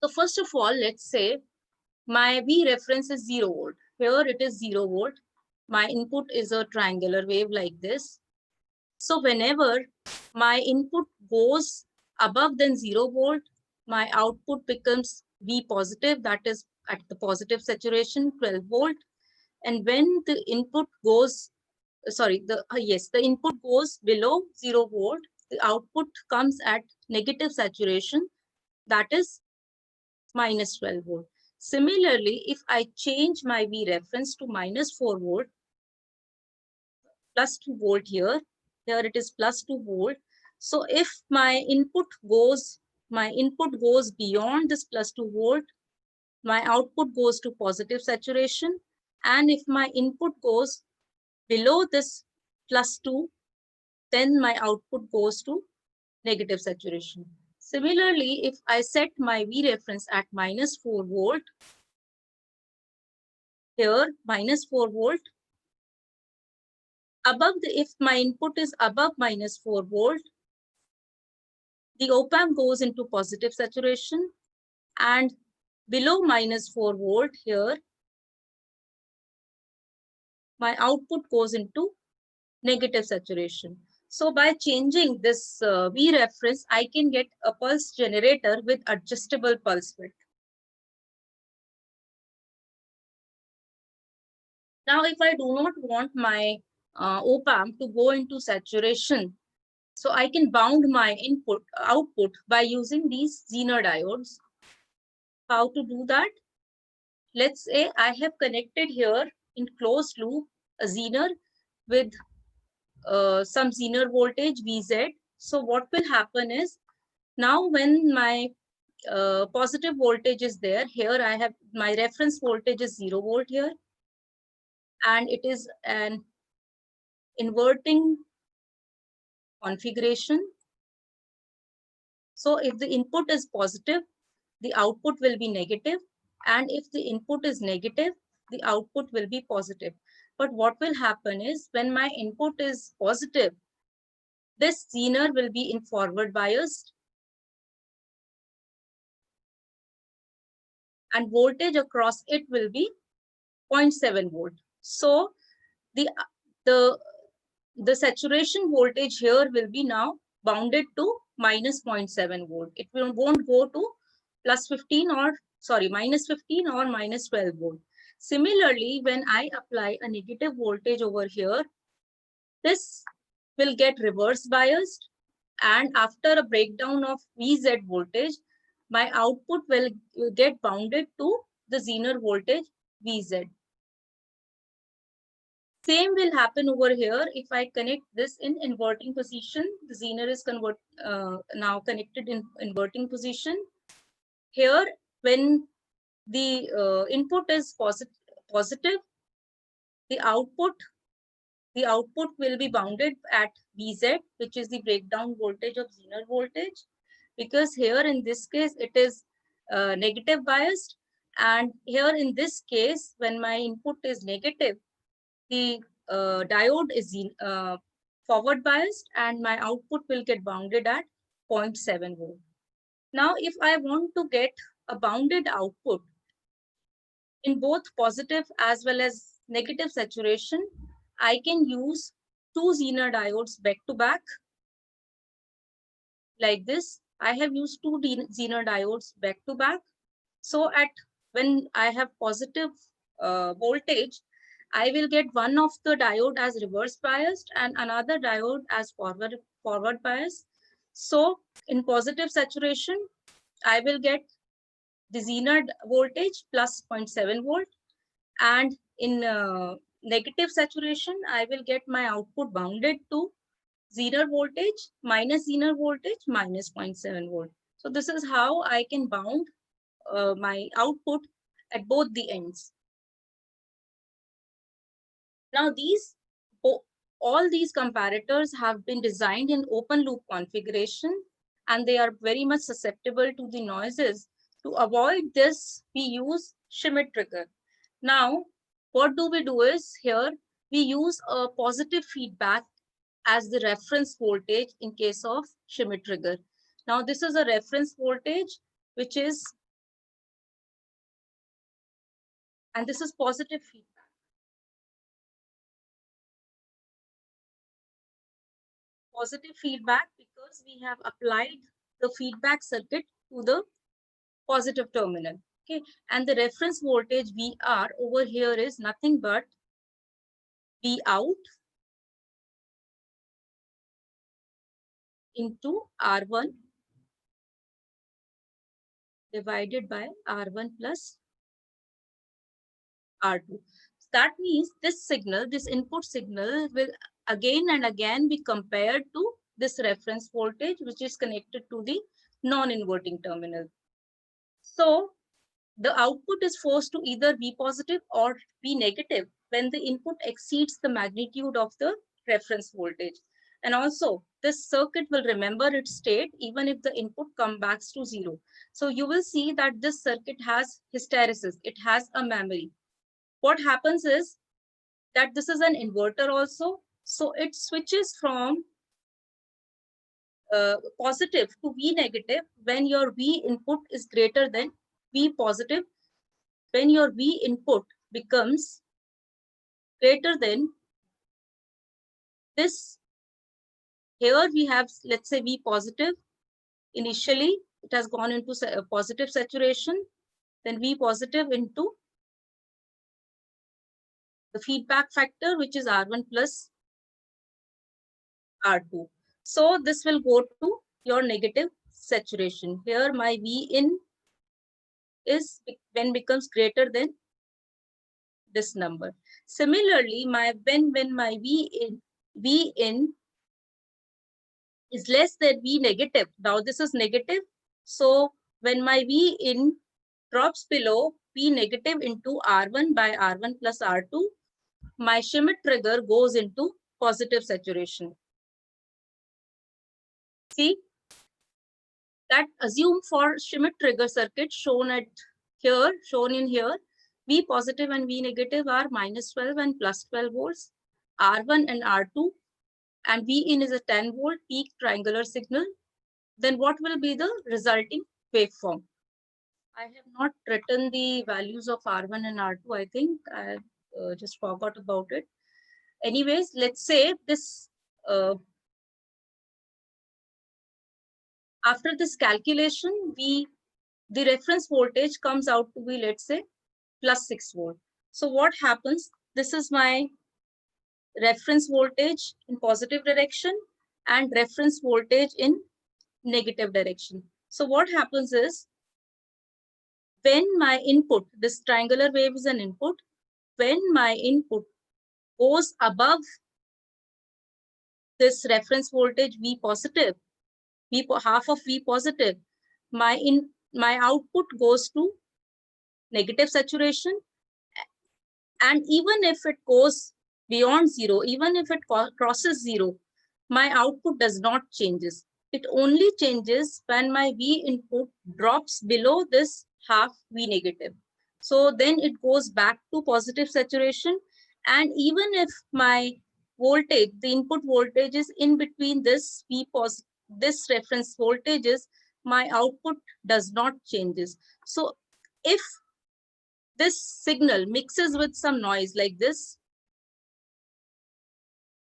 So first of all, let's say my V reference is 0 volt. Here it is 0 volt. My input is a triangular wave like this. So whenever my input goes above than 0 volt, my output becomes V positive, that is at the positive saturation, 12 volt. And when the input goes, the input goes below 0 volt, the output comes at negative saturation, that is minus 12 volt. Similarly, if I change my V reference to minus 4 volt, plus 2 volt here it is plus 2 volt. So if my input goes beyond this plus 2 volt, my output goes to positive saturation. And if my input goes below this plus 2, then my output goes to negative saturation. Similarly, if I set my V reference at minus 4 volt, here minus 4 volt, if my input is above minus 4 volt, the op-amp goes into positive saturation, and below minus 4 volt here, my output goes into negative saturation. So by changing this V reference, I can get a pulse generator with adjustable pulse width. Now, if I do not want my op-amp to go into saturation, so I can bound my output by using these Zener diodes. How to do that? Let's say I have connected here in closed loop a Zener with some Zener voltage Vz. So what will happen is, now when my positive voltage is there, here I have my reference voltage is 0 volt here, and it is an inverting configuration. So if the input is positive, the output will be negative, and if the input is negative, the output will be positive. But what will happen is, when my input is positive, this Zener will be in forward biased, and voltage across it will be 0.7 volt. So the saturation voltage here will be now bounded to minus 0.7 volt. It won't go to plus 15 or minus 15 or minus 12 volt. Similarly, when I apply a negative voltage over here, this will get reverse biased, and after a breakdown of Vz voltage, my output will get bounded to the Zener voltage Vz. Same will happen over here if I connect this in inverting position. The Zener is now connected in inverting position. Here, when the input is positive, the output will be bounded at Vz, which is the breakdown voltage of Zener voltage, because here in this case it is negative biased, and here in this case, when my input is negative, the diode is forward biased, and my output will get bounded at 0.7 volt. Now, if I want to get a bounded output in both positive as well as negative saturation, I can use two Zener diodes back to back like this. I have used two Zener diodes back to back. So when I have positive voltage, I will get one of the diode as reverse biased and another diode as forward biased. So in positive saturation, I will get the Zener voltage plus 0.7 volt, and in negative saturation, I will get my output bounded to Zener voltage minus 0.7 volt. So this is how I can bound my output at both the ends. Now all these comparators have been designed in open loop configuration, and they are very much susceptible to the noises. To avoid this, we use Schmitt trigger. Now, what do we do is here, we use a positive feedback as the reference voltage in case of Schmitt trigger. Now this is a reference voltage, which is, and this is positive feedback. Positive feedback because we have applied the feedback circuit to the positive terminal. Okay, and the reference voltage VR over here is nothing but V out into R1 divided by R1 plus R2. That means this signal, this input signal will again and again be compared to this reference voltage, which is connected to the non-inverting terminal. So the output is forced to either be positive or be negative when the input exceeds the magnitude of the reference voltage. And also, this circuit will remember its state even if the input comes back to zero. So you will see that this circuit has hysteresis. It has a memory. What happens is that this is an inverter also. So it switches from positive to V negative when your V input is greater than V positive. When your V input becomes greater than this, here we have, let's say, V positive. Initially, it has gone into positive saturation, then V positive into the feedback factor, which is R1 plus R2. So this will go to your negative saturation. Here my V in is when becomes greater than this number. Similarly, when my V in is less than V negative. Now this is negative. So when my V in drops below V negative into R1 by R1 plus R2, my Schmitt trigger goes into positive saturation. See, that assume for Schmitt trigger circuit shown in here, V positive and V negative are minus 12 and plus 12 volts, R1 and R2, and V in is a 10 volt peak triangular signal. Then what will be the resulting waveform? I have not written the values of R1 and R2. I think I just forgot about it. Anyways, let's say this, after this calculation, the reference voltage comes out to be, let's say, plus 6 volt. So what happens? This is my reference voltage in positive direction and reference voltage in negative direction. So what happens is, when my input, this triangular wave is an input, when my input goes above this reference voltage V positive, half of V positive, my output goes to negative saturation. And even if it goes beyond zero, even if it crosses zero, my output does not changes. It only changes when my V input drops below this half V negative. So then it goes back to positive saturation. And even if my voltage, the input voltage is in between this this reference voltages, my output does not changes. So if this signal mixes with some noise like this,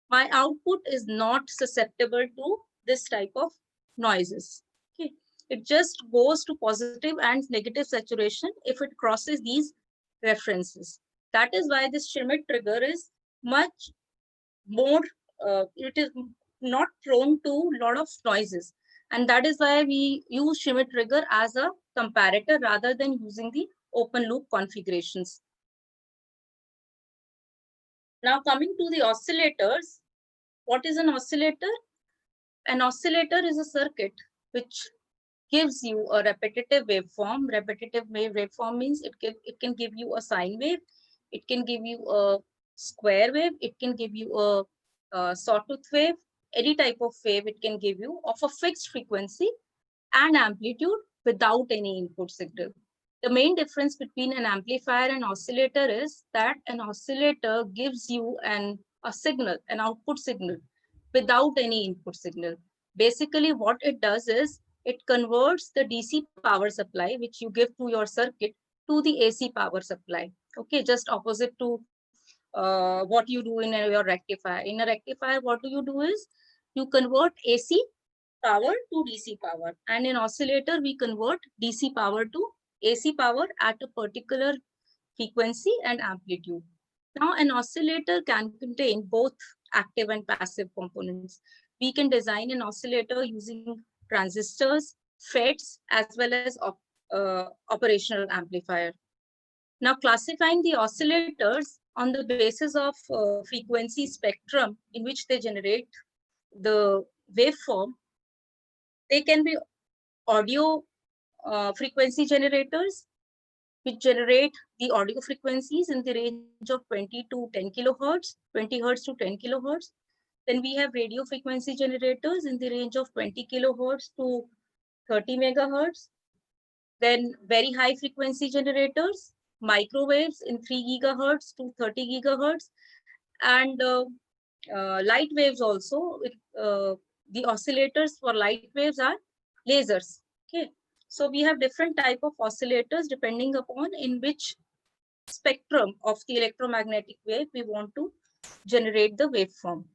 my output is not susceptible to this type of noises. Okay, it just goes to positive and negative saturation if it crosses these references. That is why this Schmitt trigger is much more, it is not prone to a lot of noises. And that is why we use Schmitt trigger as a comparator rather than using the open loop configurations. Now coming to the oscillators, what is an oscillator? An oscillator is a circuit which gives you a repetitive waveform. Repetitive waveform means it can give you a sine wave, it can give you a square wave, it can give you a sawtooth wave, any type of wave it can give you of a fixed frequency and amplitude without any input signal. The main difference between an amplifier and oscillator is that an oscillator gives you a signal, an output signal, without any input signal. Basically, what it does is it converts the DC power supply, which you give to your circuit, to the AC power supply. Okay, just opposite to what you do in your rectifier. In a rectifier, what do? Is you convert AC power to DC power. And in oscillator, we convert DC power to AC power at a particular frequency and amplitude. Now, an oscillator can contain both active and passive components. We can design an oscillator using transistors, FETs, as well as operational amplifier. Now, classifying the oscillators on the basis of frequency spectrum in which they generate the waveform, they can be audio frequency generators, which generate the audio frequencies in the range of 20 to 10 kilohertz, 20 hertz to 10 kilohertz. Then we have radio frequency generators in the range of 20 kilohertz to 30 megahertz. Then very high frequency generators, microwaves in 3 gigahertz to 30 gigahertz, and light waves also. The oscillators for light waves are lasers. Okay, so we have different type of oscillators depending upon in which spectrum of the electromagnetic wave we want to generate the waveform.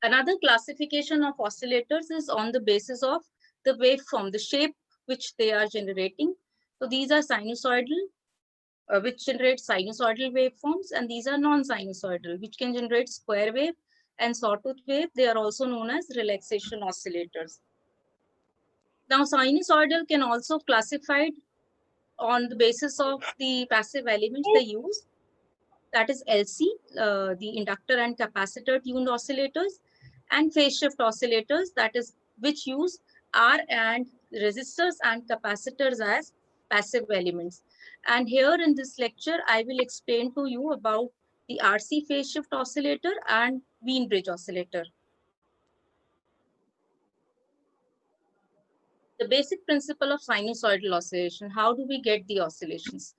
Another classification of oscillators is on the basis of the waveform, the shape which they are generating. So these are sinusoidal, which generate sinusoidal waveforms, and these are non-sinusoidal, which can generate square wave and sawtooth wave. They are also known as relaxation oscillators. Now, sinusoidal can also classified on the basis of the passive elements they use. That is LC, the inductor and capacitor tuned oscillators, and phase shift oscillators, that is which use R and resistors and capacitors as passive elements. And here in this lecture, I will explain to you about the RC phase shift oscillator and Wien bridge oscillator. The basic principle of sinusoidal oscillation, how do we get the oscillations?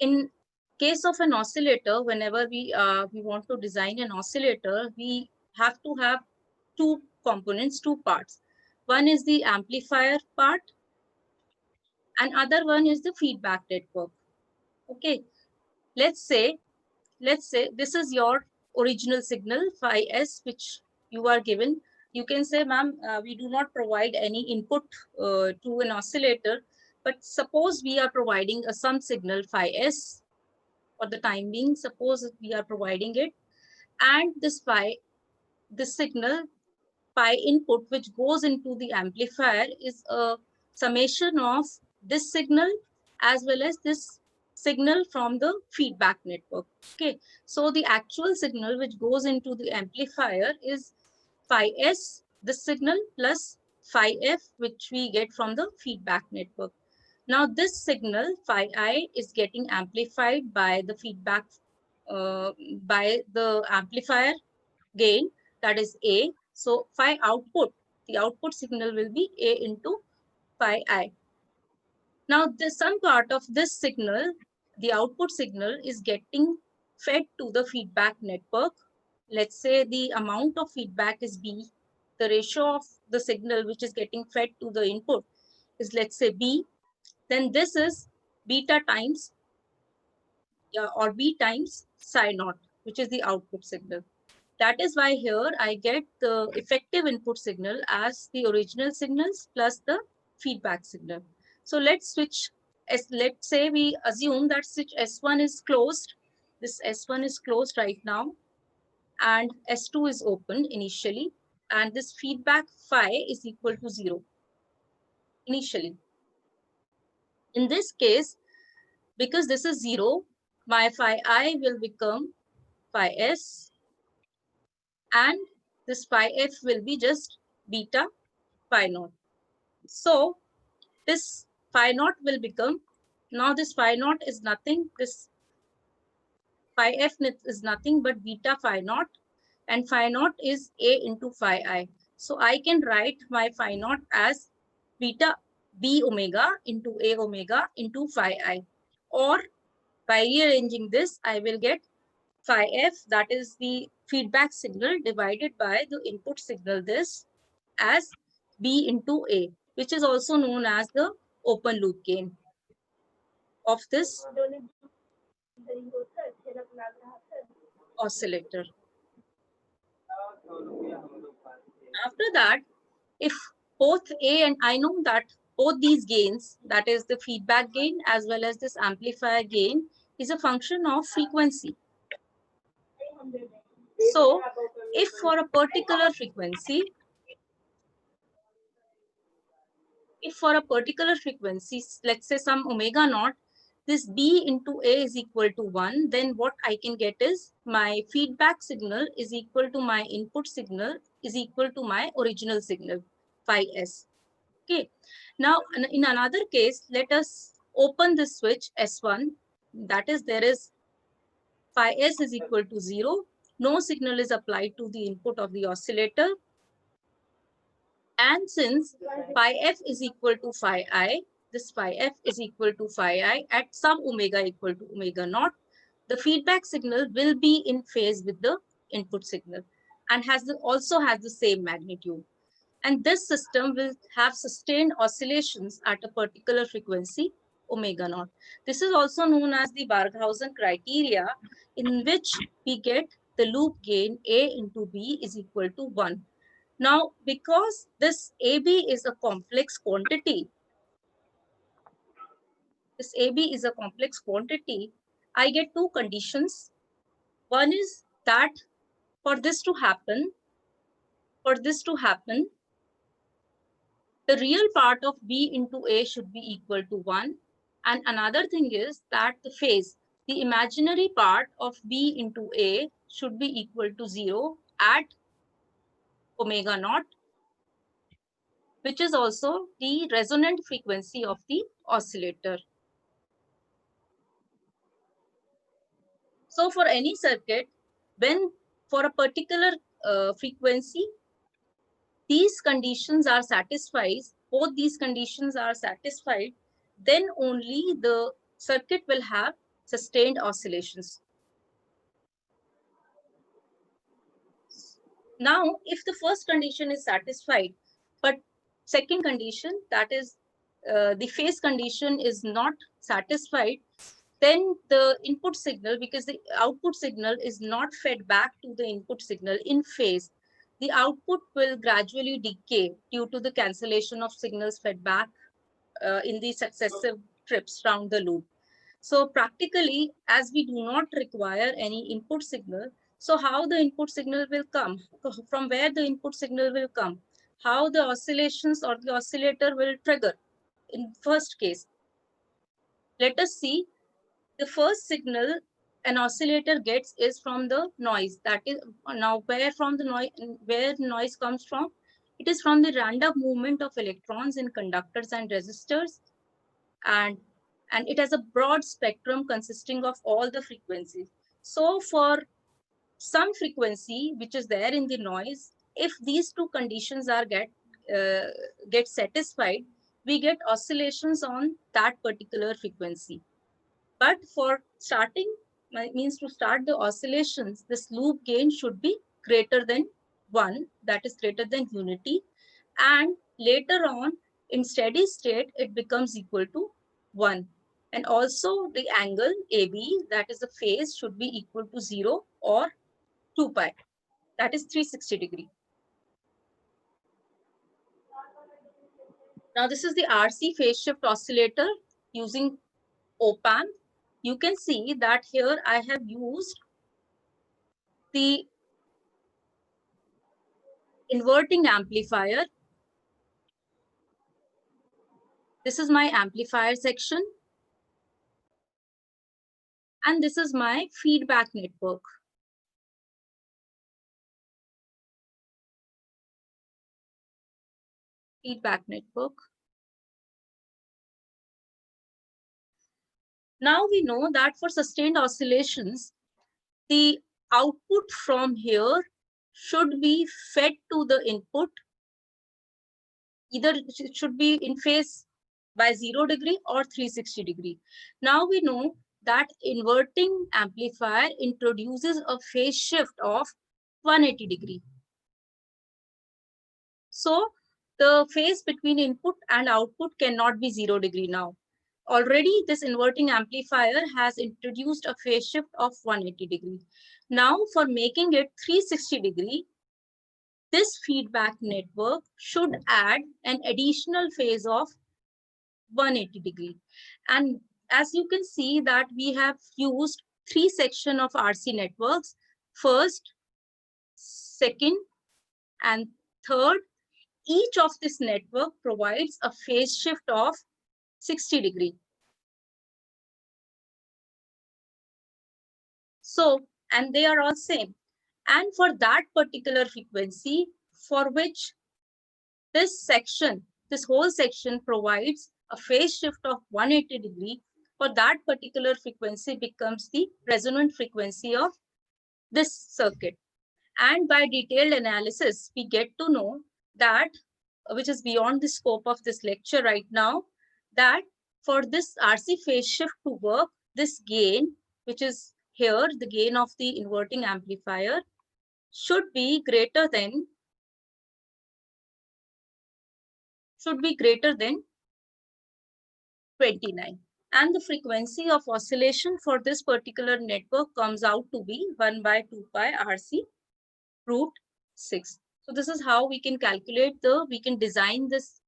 In case of an oscillator, whenever we want to design an oscillator, we have to have two components, two parts. One is the amplifier part, and other one is the feedback network. Okay, let's say this is your original signal phi s, which you are given. You can say, ma'am, we do not provide any input to an oscillator, but suppose we are providing some signal phi s for the time being. Suppose we are providing it, and this signal pi input which goes into the amplifier is a summation of this signal as well as this signal from the feedback network. Okay, so the actual signal which goes into the amplifier is phi s, this signal, plus phi f, which we get from the feedback network. Now this signal phi I is getting amplified by the feedback, by the amplifier gain, that is A. So phi output, the output signal will be A into phi I. Now some part of this signal, the output signal, is getting fed to the feedback network. Let's say the amount of feedback is B. The ratio of the signal which is getting fed to the input is, let's say, B. Then this is beta times or B times psi naught, which is the output signal. That is why here I get the effective input signal as the original signals plus the feedback signal. So let's switch, let's say we assume that switch S1 is closed. This S1 is closed right now, and S2 is open initially, and this feedback phi is equal to 0 initially. In this case, because this is 0, my phi I will become phi S, and this phi F will be just beta phi naught. So this phi naught will become, now this phi naught is nothing, this phi F is nothing but beta phi naught, and phi naught is A into phi I. So I can write my phi naught as beta B omega into A omega into phi I. Or by rearranging this, I will get phi f, that is the feedback signal, divided by the input signal, this, as B into A, which is also known as the open loop gain of this oscillator. After that, if both A and I know that both these gains, that is the feedback gain as well as this amplifier gain, is a function of frequency. So if for a particular frequency, let's say some omega naught, this B into A is equal to 1, then what I can get is my feedback signal is equal to my input signal is equal to my original signal, phi S. Okay. Now, in another case, let us open this switch S1. That is, there is phi S is equal to 0. No signal is applied to the input of the oscillator. And since phi F is equal to phi I, this phi F is equal to phi I at some omega equal to omega naught, the feedback signal will be in phase with the input signal and also has the same magnitude. And this system will have sustained oscillations at a particular frequency, omega naught. This is also known as the Barkhausen criteria, in which we get the loop gain A into B is equal to 1. Now, because this AB is a complex quantity, I get two conditions. One is that for this to happen, the real part of B into A should be equal to 1. And another thing is that the imaginary part of B into A should be equal to 0 at omega naught, which is also the resonant frequency of the oscillator. So for any circuit, when for a particular frequency, these conditions are satisfied, both these conditions are satisfied, then only the circuit will have sustained oscillations. Now, if the first condition is satisfied, but second condition, that is the phase condition, is not satisfied, then the input signal, because the output signal is not fed back to the input signal in phase, the output will gradually decay due to the cancellation of signals fed back in the successive trips round the loop. So practically, as we do not require any input signal, so how the input signal will come? From where the input signal will come? How the oscillations or the oscillator will trigger? In first case, let us see. The first signal an oscillator gets is from the noise. That is, now where noise comes from? It is from the random movement of electrons in conductors and resistors, and it has a broad spectrum consisting of all the frequencies. So for some frequency which is there in the noise, if these two conditions are get satisfied, we get oscillations on that particular frequency. But for starting, means to start the oscillations, this loop gain should be greater than 1, that is greater than unity. And later on, in steady state, it becomes equal to 1. And also the angle AB, that is the phase, should be equal to 0 or 2 pi, that is 360 degree. Now this is the RC phase shift oscillator using op-amp. You can see that here I have used the inverting amplifier. This is my amplifier section. And this is my feedback network. Now we know that for sustained oscillations, the output from here should be fed to the input. Either it should be in phase by 0 degree or 360 degree. Now we know that inverting amplifier introduces a phase shift of 180 degree. So the phase between input and output cannot be 0 degree now. Already this inverting amplifier has introduced a phase shift of 180 degree. Now for making it 360 degree, this feedback network should add an additional phase of 180 degree. And as you can see that we have used 3 sections of RC networks, first, second, and third. Each of this network provides a phase shift of 60 degree. So, and they are all same. And for that particular frequency for which this section, this whole section provides a phase shift of 180 degree, for that particular frequency becomes the resonant frequency of this circuit. And by detailed analysis, we get to know that, which is beyond the scope of this lecture right now, that for this RC phase shift to work, this gain, which is here, the gain of the inverting amplifier, should be greater than 29. And the frequency of oscillation for this particular network comes out to be 1 by 2 pi RC root 6. So this is how we can calculate we can design this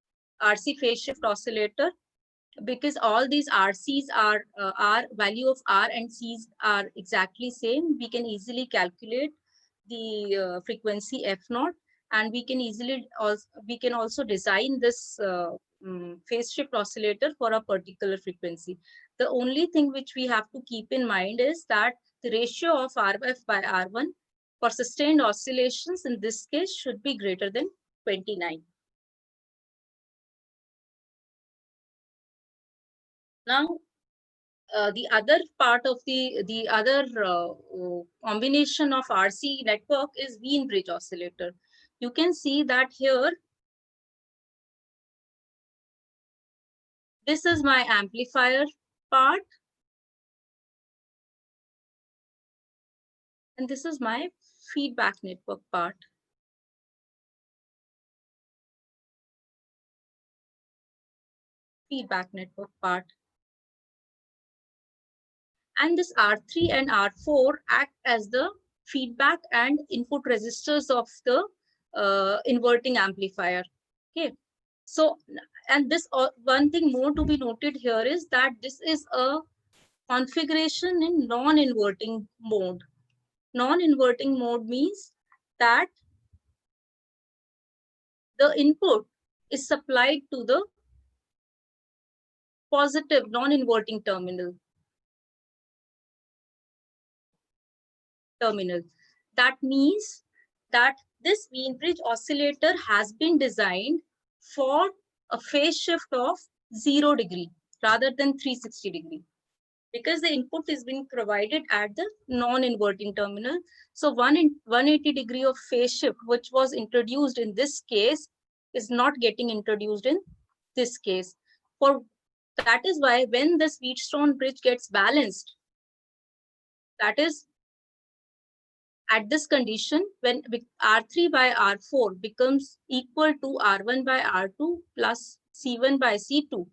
RC phase shift oscillator, because all these RCs are R, value of R and Cs are exactly same. We can easily calculate the frequency F naught, and we can also design this phase shift oscillator for a particular frequency. The only thing which we have to keep in mind is that the ratio of RF by R1 for sustained oscillations in this case should be greater than 29. Now, the other part of the other combination of RC network is Wien bridge oscillator. You can see that here, this is my amplifier part, and this is my feedback network part. And this R3 and R4 act as the feedback and input resistors of the inverting amplifier. Okay, so, and this one thing more to be noted here is that this is a configuration in non-inverting mode. Non-inverting mode means that the input is supplied to the positive non-inverting terminal. That means that this Wien bridge oscillator has been designed for a phase shift of 0 degree rather than 360 degree, because the input is being provided at the non-inverting terminal. So 180 degree of phase shift, which was introduced in this case, is not getting introduced in this case. That is why when this Wheatstone bridge gets balanced, that is at this condition, when R3 by R4 becomes equal to R1 by R2 plus C1 by C2,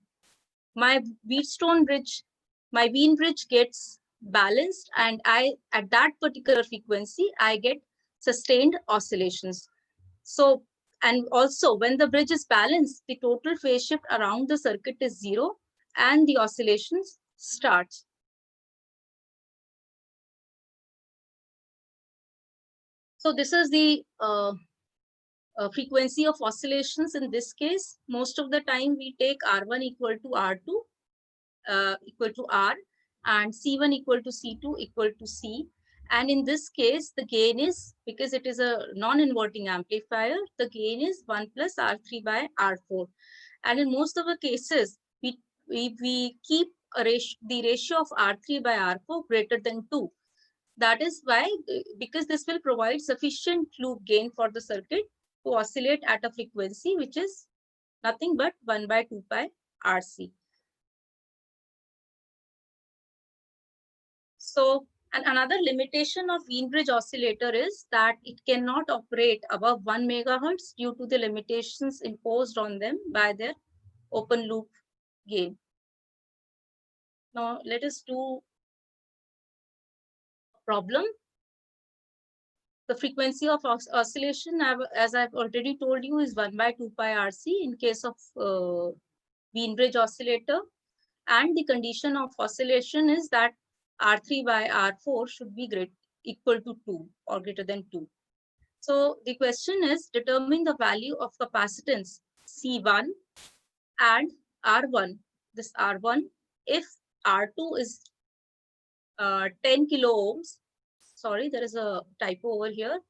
my Wheatstone bridge, my Wien bridge gets balanced, and at that particular frequency, I get sustained oscillations. So, and also when the bridge is balanced, the total phase shift around the circuit is 0 and the oscillations starts. So this is the frequency of oscillations in this case. Most of the time we take R1 equal to R2 equal to R, and C1 equal to C2 equal to C. And in this case, the gain is, because it is a non-inverting amplifier, the gain is 1 plus R3 by R4. And in most of the cases, we keep the ratio of R3 by R4 greater than 2. That is why, because this will provide sufficient loop gain for the circuit to oscillate at a frequency which is nothing but 1 by 2 pi RC. So, and another limitation of Wien-Bridge oscillator is that it cannot operate above 1 megahertz due to the limitations imposed on them by their open loop gain. Now, let us do a problem. The frequency of oscillation, as I've already told you, is 1 by 2 pi RC in case of Wien-Bridge oscillator. And the condition of oscillation is that R3 by R4 should be equal to 2 or greater than 2. So the question is, determine the value of capacitance C1 and R1. This R1, if R2 is 10 kilo ohms, sorry, there is a typo over here,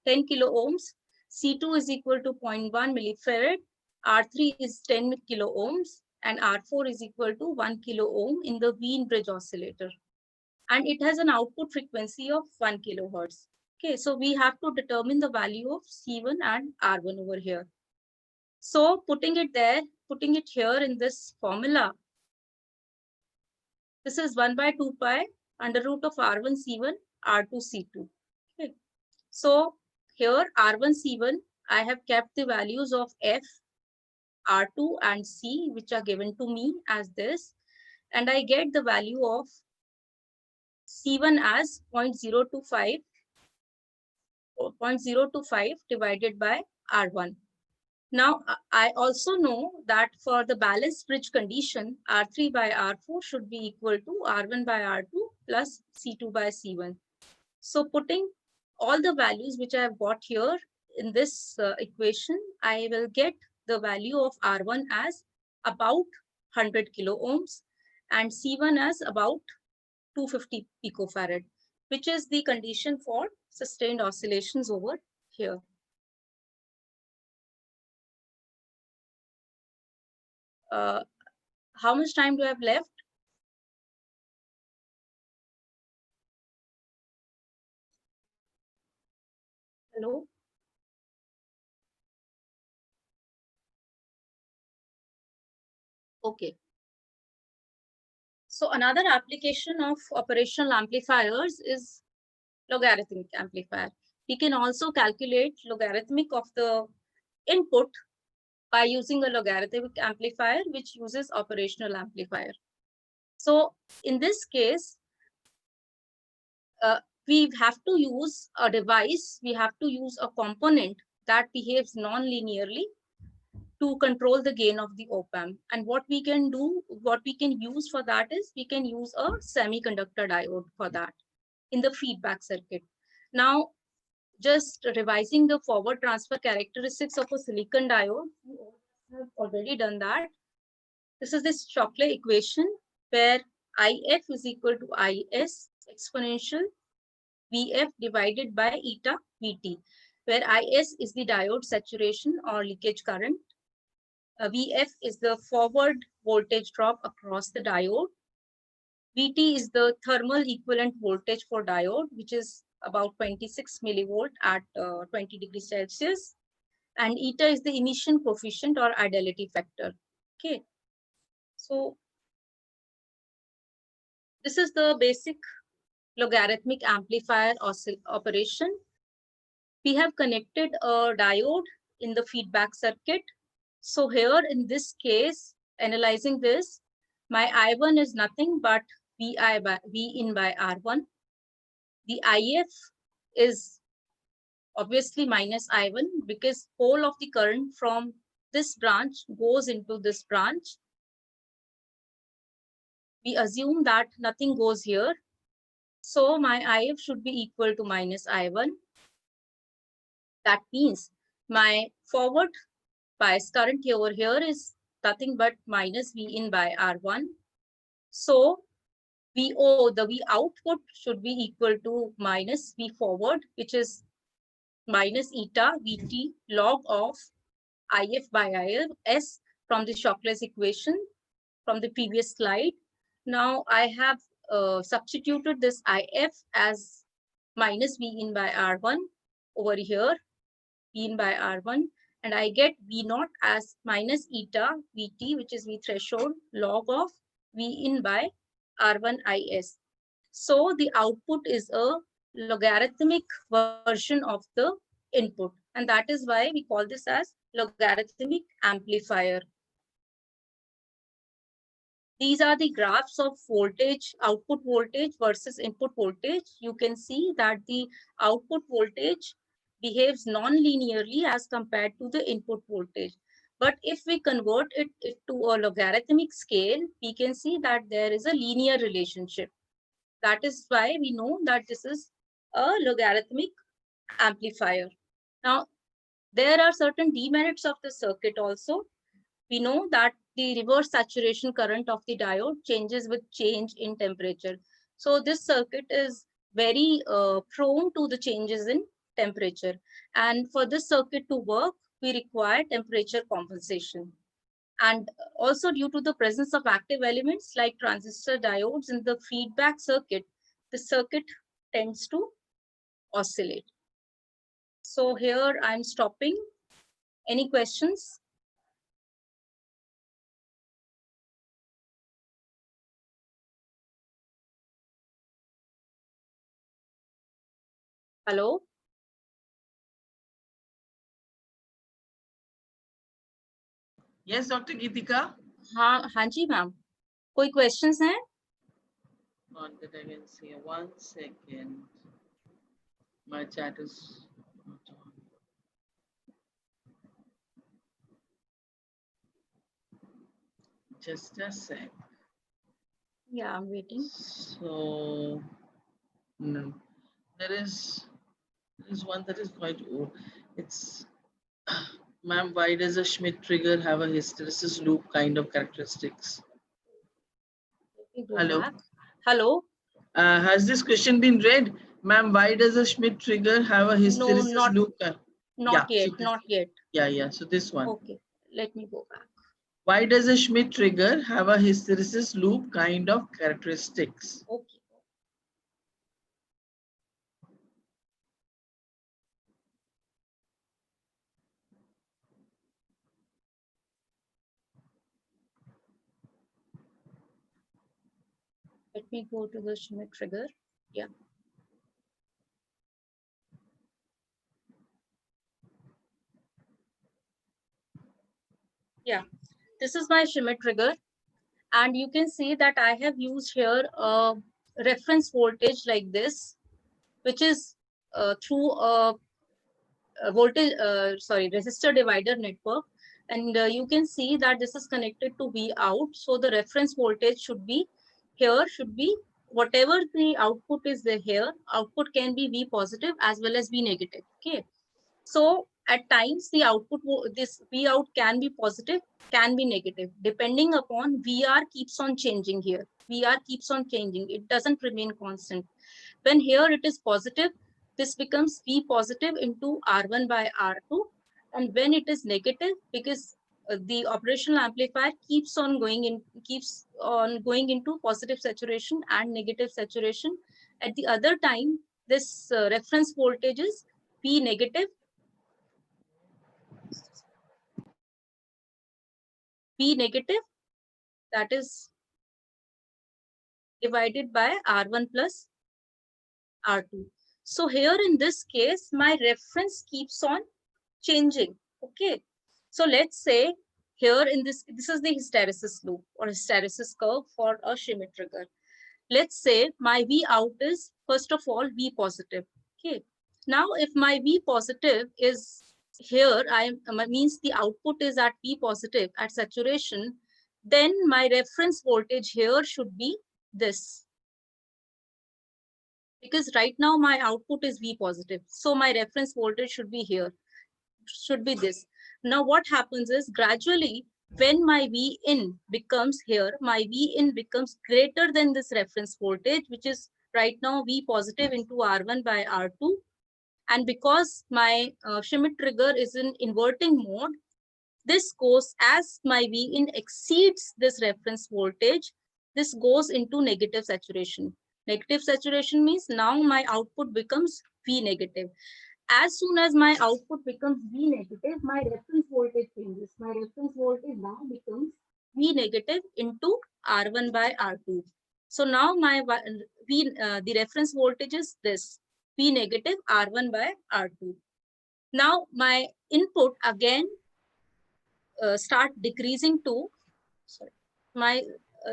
10 kilo ohms, C2 is equal to 0.1 millifarad, R3 is 10 kilo ohms, and R4 is equal to 1 kilo ohm in the Wien-Bridge oscillator. And it has an output frequency of 1 kilohertz. Okay, so we have to determine the value of C1 and R1 over here. So putting it there, putting it here in this formula, this is 1 by 2 pi under root of R1 C1, R2 C2. Okay. So here R1 C1, I have kept the values of F, R2 and C, which are given to me as this, and I get the value of C1 as 0.025 divided by R1. Now, I also know that for the balanced bridge condition, R3 by R4 should be equal to R1 by R2 plus C2 by C1. So putting all the values which I have got here in this equation, I will get the value of R1 as about 100 kilo ohms and C1 as about 250 picofarad, which is the condition for sustained oscillations over here. How much time do I have left? Hello? Okay. So another application of operational amplifiers is logarithmic amplifier. We can also calculate logarithmic of the input by using a logarithmic amplifier, which uses operational amplifier. So in this case, we have to use a device, we have to use a component that behaves non-linearly to control the gain of the op-amp. And what we can do, what we can use for that is, we can use a semiconductor diode for that in the feedback circuit. Now, just revising the forward transfer characteristics of a silicon diode, we have already done that. This is this Shockley equation where IF is equal to IS exponential VF divided by eta VT, where IS is the diode saturation or leakage current. VF is the forward voltage drop across the diode. VT is the thermal equivalent voltage for diode, which is about 26 millivolt at 20 degrees Celsius. And eta is the emission coefficient or ideality factor. Okay. So this is the basic logarithmic amplifier operation. We have connected a diode in the feedback circuit. So here in this case, analyzing this, my I1 is nothing but V in by R1. The IF is obviously minus I1 because whole of the current from this branch goes into this branch. We assume that nothing goes here. So my IF should be equal to minus I1. That means my forward bias current over here is nothing but minus V in by R1. So VO, the V output should be equal to minus V forward, which is minus eta VT log of IF by IS from the Shockley's equation from the previous slide. Now I have substituted this IF as minus V in by R1 over here, V in by R1, and I get V naught as minus eta Vt, which is V threshold, log of V in by R1 Is. So the output is a logarithmic version of the input, and that is why we call this as logarithmic amplifier. These are the graphs of voltage, output voltage versus input voltage. You can see that the output voltage behaves non-linearly as compared to the input voltage. But if we convert it to a logarithmic scale, we can see that there is a linear relationship. That is why we know that this is a logarithmic amplifier. Now, there are certain demerits of the circuit also. We know that the reverse saturation current of the diode changes with change in temperature. So this circuit is very prone to the changes in temperature. And for this circuit to work, we require temperature compensation. And also due to the presence of active elements like transistor diodes in the feedback circuit, the circuit tends to oscillate. So here I'm stopping. Any questions? Hello? Yes, Dr. Geetika? हाँ जी ma'am, कोई questions हैं? Not that I can see. 1 second. My chat is not on. Just a sec. Yeah, I'm waiting. So, no, there is one that is quite old. It's, ma'am, why does a Schmidt trigger have a hysteresis loop kind of characteristics? Let me go Hello. back. Hello? Has this question been read? Ma'am, why does a Schmidt trigger have a hysteresis not- loop? Not Yeah, yet, so not yet. yeah. So this one. Okay, let me go back. Why does a Schmidt trigger have a hysteresis loop kind of characteristics? Okay. Let me go to the Schmidt trigger. Yeah. Yeah, this is my Schmidt trigger. And you can see that I have used here a reference voltage like this, which is through a voltage, resistor divider network. And you can see that this is connected to V out. So the reference voltage should be here, should be whatever the output is there here, output can be V positive as well as V negative. Okay. So at times the output, this V out can be positive, can be negative, depending upon VR keeps on changing here. VR keeps on changing. It doesn't remain constant. When here it is positive, this becomes V positive into R1 by R2. And when it is negative, because the operational amplifier keeps on going into positive saturation and negative saturation. At the other time, this reference voltage is V negative, P negative, that is divided by R1 plus R2. So here in this case, my reference keeps on changing. Okay. So let's say here in this is the hysteresis loop or hysteresis curve for a Schmidt trigger. Let's say my V out is first of all V positive. Okay. Now if my V positive is here, means the output is at V positive at saturation, then my reference voltage here should be this. Because right now my output is V positive. So my reference voltage should be here, should be this. Now what happens is gradually when my V in becomes here, my V in becomes greater than this reference voltage, which is right now V positive into R1 by R2. And because my Schmidt trigger is in inverting mode, this goes as my V in exceeds this reference voltage, this goes into negative saturation. Negative saturation means now my output becomes V negative. as soon as my output becomes V negative, my reference voltage changes. My reference voltage now becomes V negative into R1 by R2. So now my the reference voltage is this, V negative R1 by R2. Now my input again start decreasing to, sorry, my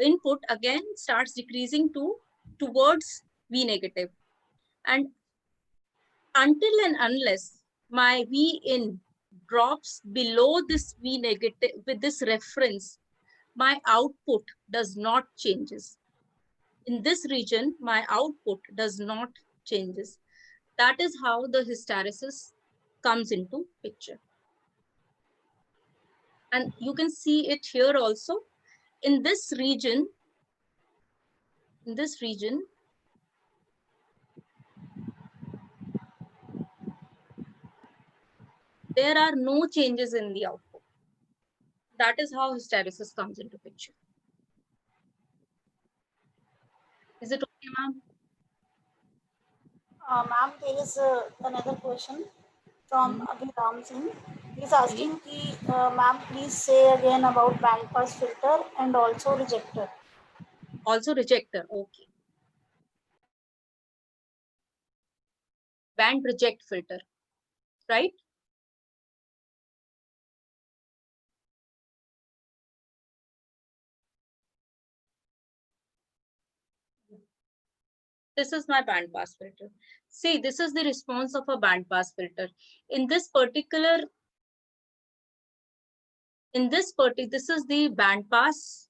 input again starts decreasing towards V negative. And until and unless my V in drops below this V negative with this reference, my output does not changes. In this region, my output does not changes. That is how the hysteresis comes into picture. And you can see it here also. In this region, there are no changes in the output. That is how hysteresis comes into picture. Is it okay, ma'am? Ma'am, there is another question from Abhiram Singh. He's asking, ma'am, please say again about band pass filter and also rejector. Also rejector, okay. Band reject filter, right? This is my band pass filter. See, this is the response of a band pass filter. This is the band pass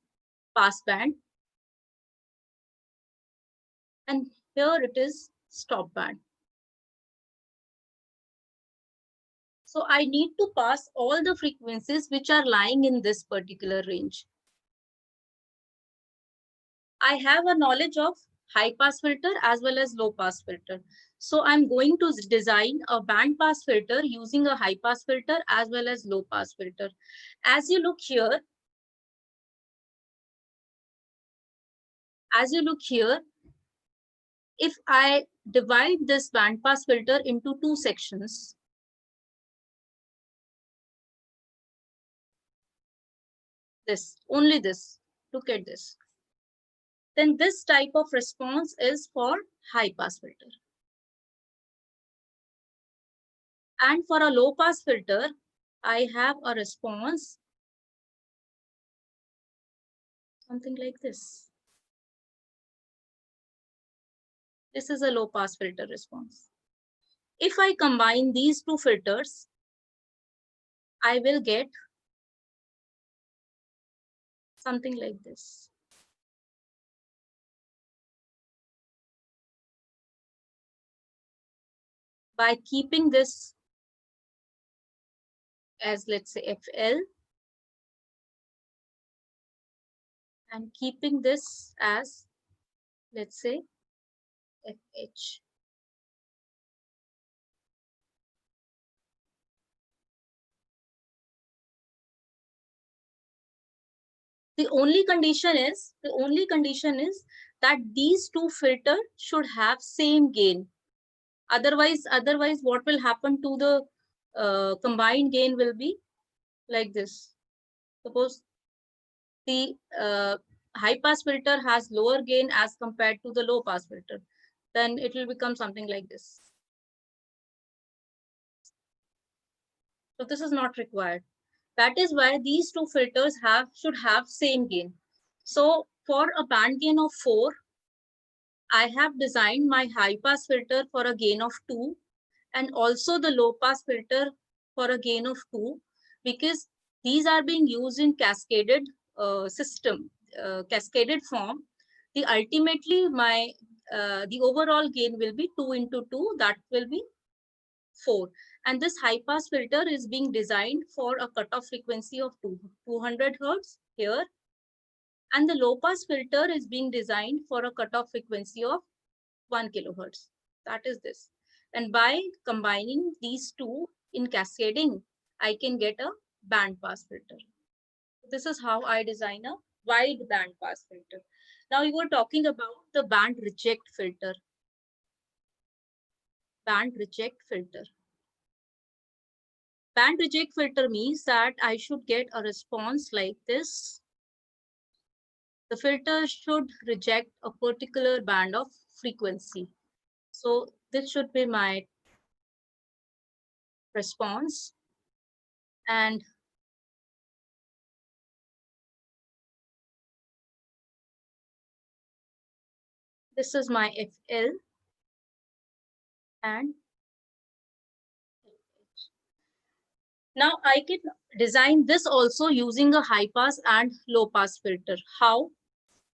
band. And here it is stop band. So I need to pass all the frequencies which are lying in this particular range. I have a knowledge of high pass filter as well as low pass filter. So I'm going to design a band pass filter using a high pass filter as well as low pass filter. As you look here, if I divide this band pass filter into two sections, only this, look at this. Then this type of response is for high pass filter. And for a low pass filter, I have a response something like this. This is a low pass filter response. If I combine these two filters, I will get something like this. By keeping this as, let's say, FL, and keeping this as, let's say, FH. The only condition is that these two filters should have same gain. Otherwise, what will happen to the combined gain will be like this. Suppose the high pass filter has lower gain as compared to the low pass filter, then it will become something like this. So this is not required. That is why these two filters should have same gain. So for a band gain of 4, I have designed my high pass filter for a gain of 2 and also the low pass filter for a gain of 2, because these are being used in cascaded system, cascaded form. Ultimately the overall gain will be 2 into 2, that will be 4. And this high pass filter is being designed for a cutoff frequency of 200 Hertz here. And the low pass filter is being designed for a cutoff frequency of 1 kilohertz. That is this. And by combining these two in cascading, I can get a band pass filter. This is how I design a wide band pass filter. Now you were talking about the band reject filter. Band reject filter. Band reject filter means that I should get a response like this. The filter should reject a particular band of frequency. So this should be my response. And this is my FL and now I can design this also using a high pass and low pass filter. How?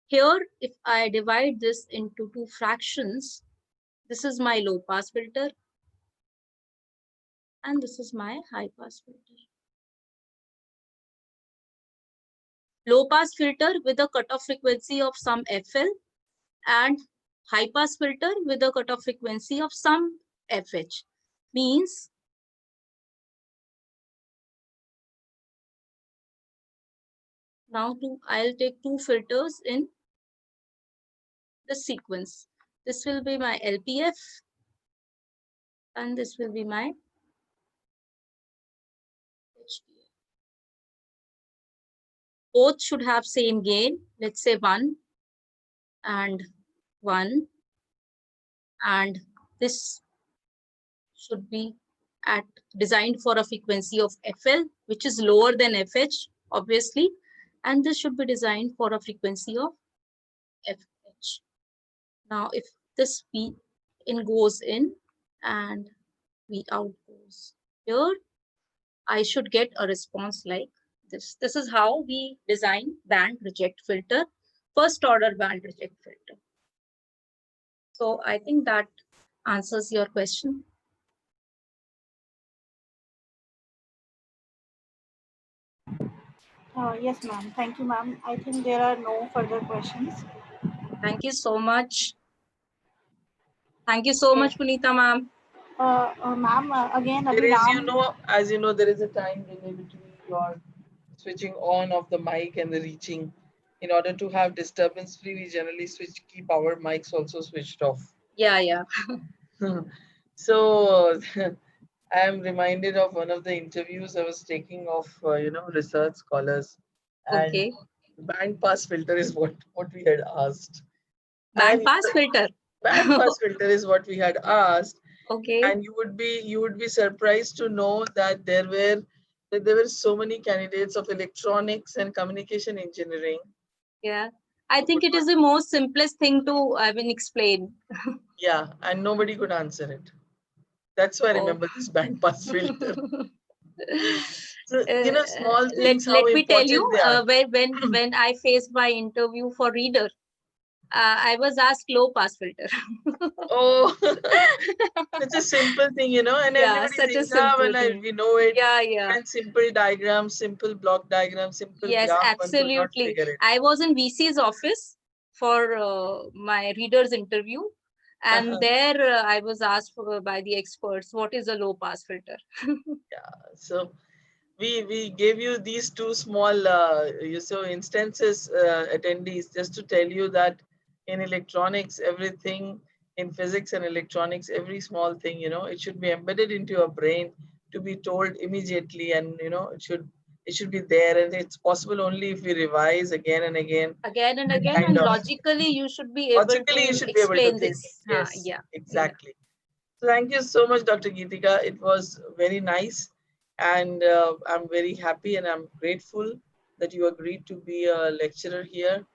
Here, if I divide this into two fractions, this is my low pass filter and this is my high pass filter. Low pass filter with a cutoff frequency of some FL and high pass filter with a cutoff frequency of some FH means now I'll take two filters in the sequence. This will be my LPF and this will be my HPF. Both should have same gain, let's say 1 and 1, and this should be designed for a frequency of FL, which is lower than FH, obviously, and this should be designed for a frequency of FH. Now, if this V in goes in and V out goes here, I should get a response like this. This is how we design band reject filter, first order band reject filter. So I think that answers your question. Yes, ma'am. Thank you, ma'am. I think there are no further questions. Thank you so much. Thank you so much, Punita ma'am. Ma'am, again, There is, Abhiram. as you know, there is a time delay between your switching on of the mic and the reaching. In order to have disturbance free, we generally keep our mics also switched off. Yeah, yeah. So I am reminded of one of the interviews I was taking of, research scholars, and Okay. band pass filter is what we had asked. Band And pass filter. band pass filter is what we had asked, Okay. and you would be surprised to know that there were so many candidates of electronics and communication engineering. Yeah. I think it is the most simplest thing to explain. Yeah, and nobody could answer it. That's why I Oh. remember this band pass filter. So small let things, how me tell you, important they are. when I faced my interview for reader, I was asked low pass filter. Oh, such a simple thing, and Yeah, everybody such a thinks, ah, simple well, thing. we know it. Yeah, yeah. And simple diagrams, simple block diagrams, simple Yes, graph, one could not absolutely. figure it. I was in VC's office for my reader's interview, and there I was asked by the experts, what is a low pass filter? Yeah. So we gave you these two small instances, attendees, just to tell you that in electronics, everything, in physics and electronics, every small thing, it should be embedded into your brain to be told immediately, and it should be there, and it's possible only if we revise again and again. Again and And again, kind and of logically, you should be able logically, you to should be able to explain think. this. Yes, Yeah, yeah. exactly. So thank you so much, Dr. Geetika. It was very nice, and I'm very happy and I'm grateful that you agreed to be a lecturer here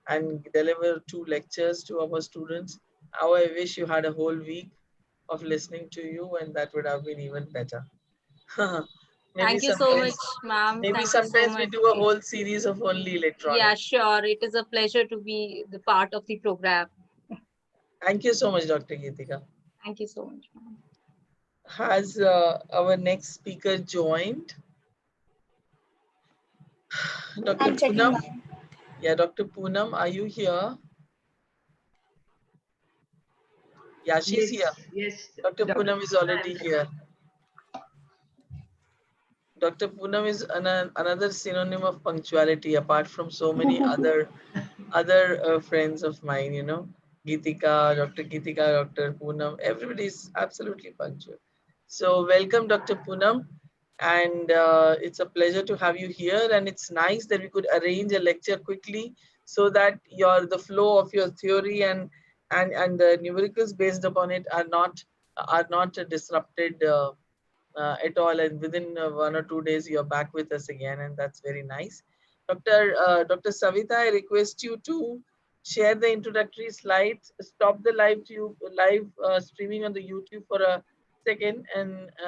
and deliver 2 lectures to our students. How I wish you had a whole week of listening to you, and that would have been even better. maybe Thank you so sometimes, much, ma'am. maybe Thank you so sometimes we much. do a whole series of only Yeah, electronics. sure. It is a pleasure to be the part of the program. Thank you so much, Dr. Geetika. Thank you so much, ma'am. Has our next speaker joined? Dr. I'm checking, Poonam? ma'am. Yeah, Dr. Poonam, are you here? Yeah, she's here. Yes, Dr. Dr. Poonam is already here. Dr. Poonam is another synonym of punctuality, apart from so many other friends of mine, Geetika, Dr. Geetika, Dr. Poonam, everybody is absolutely punctual. So welcome, Dr. Poonam. and it's a pleasure to have you here. And it's nice that we could arrange a lecture quickly so that the flow of your theory and the numericals based upon it are not disrupted at all. And within 1 or 2 days, you're back with us again, and that's very nice. Dr. Savita, I request you to share the introductory slides. Stop the live streaming on the YouTube for a second, and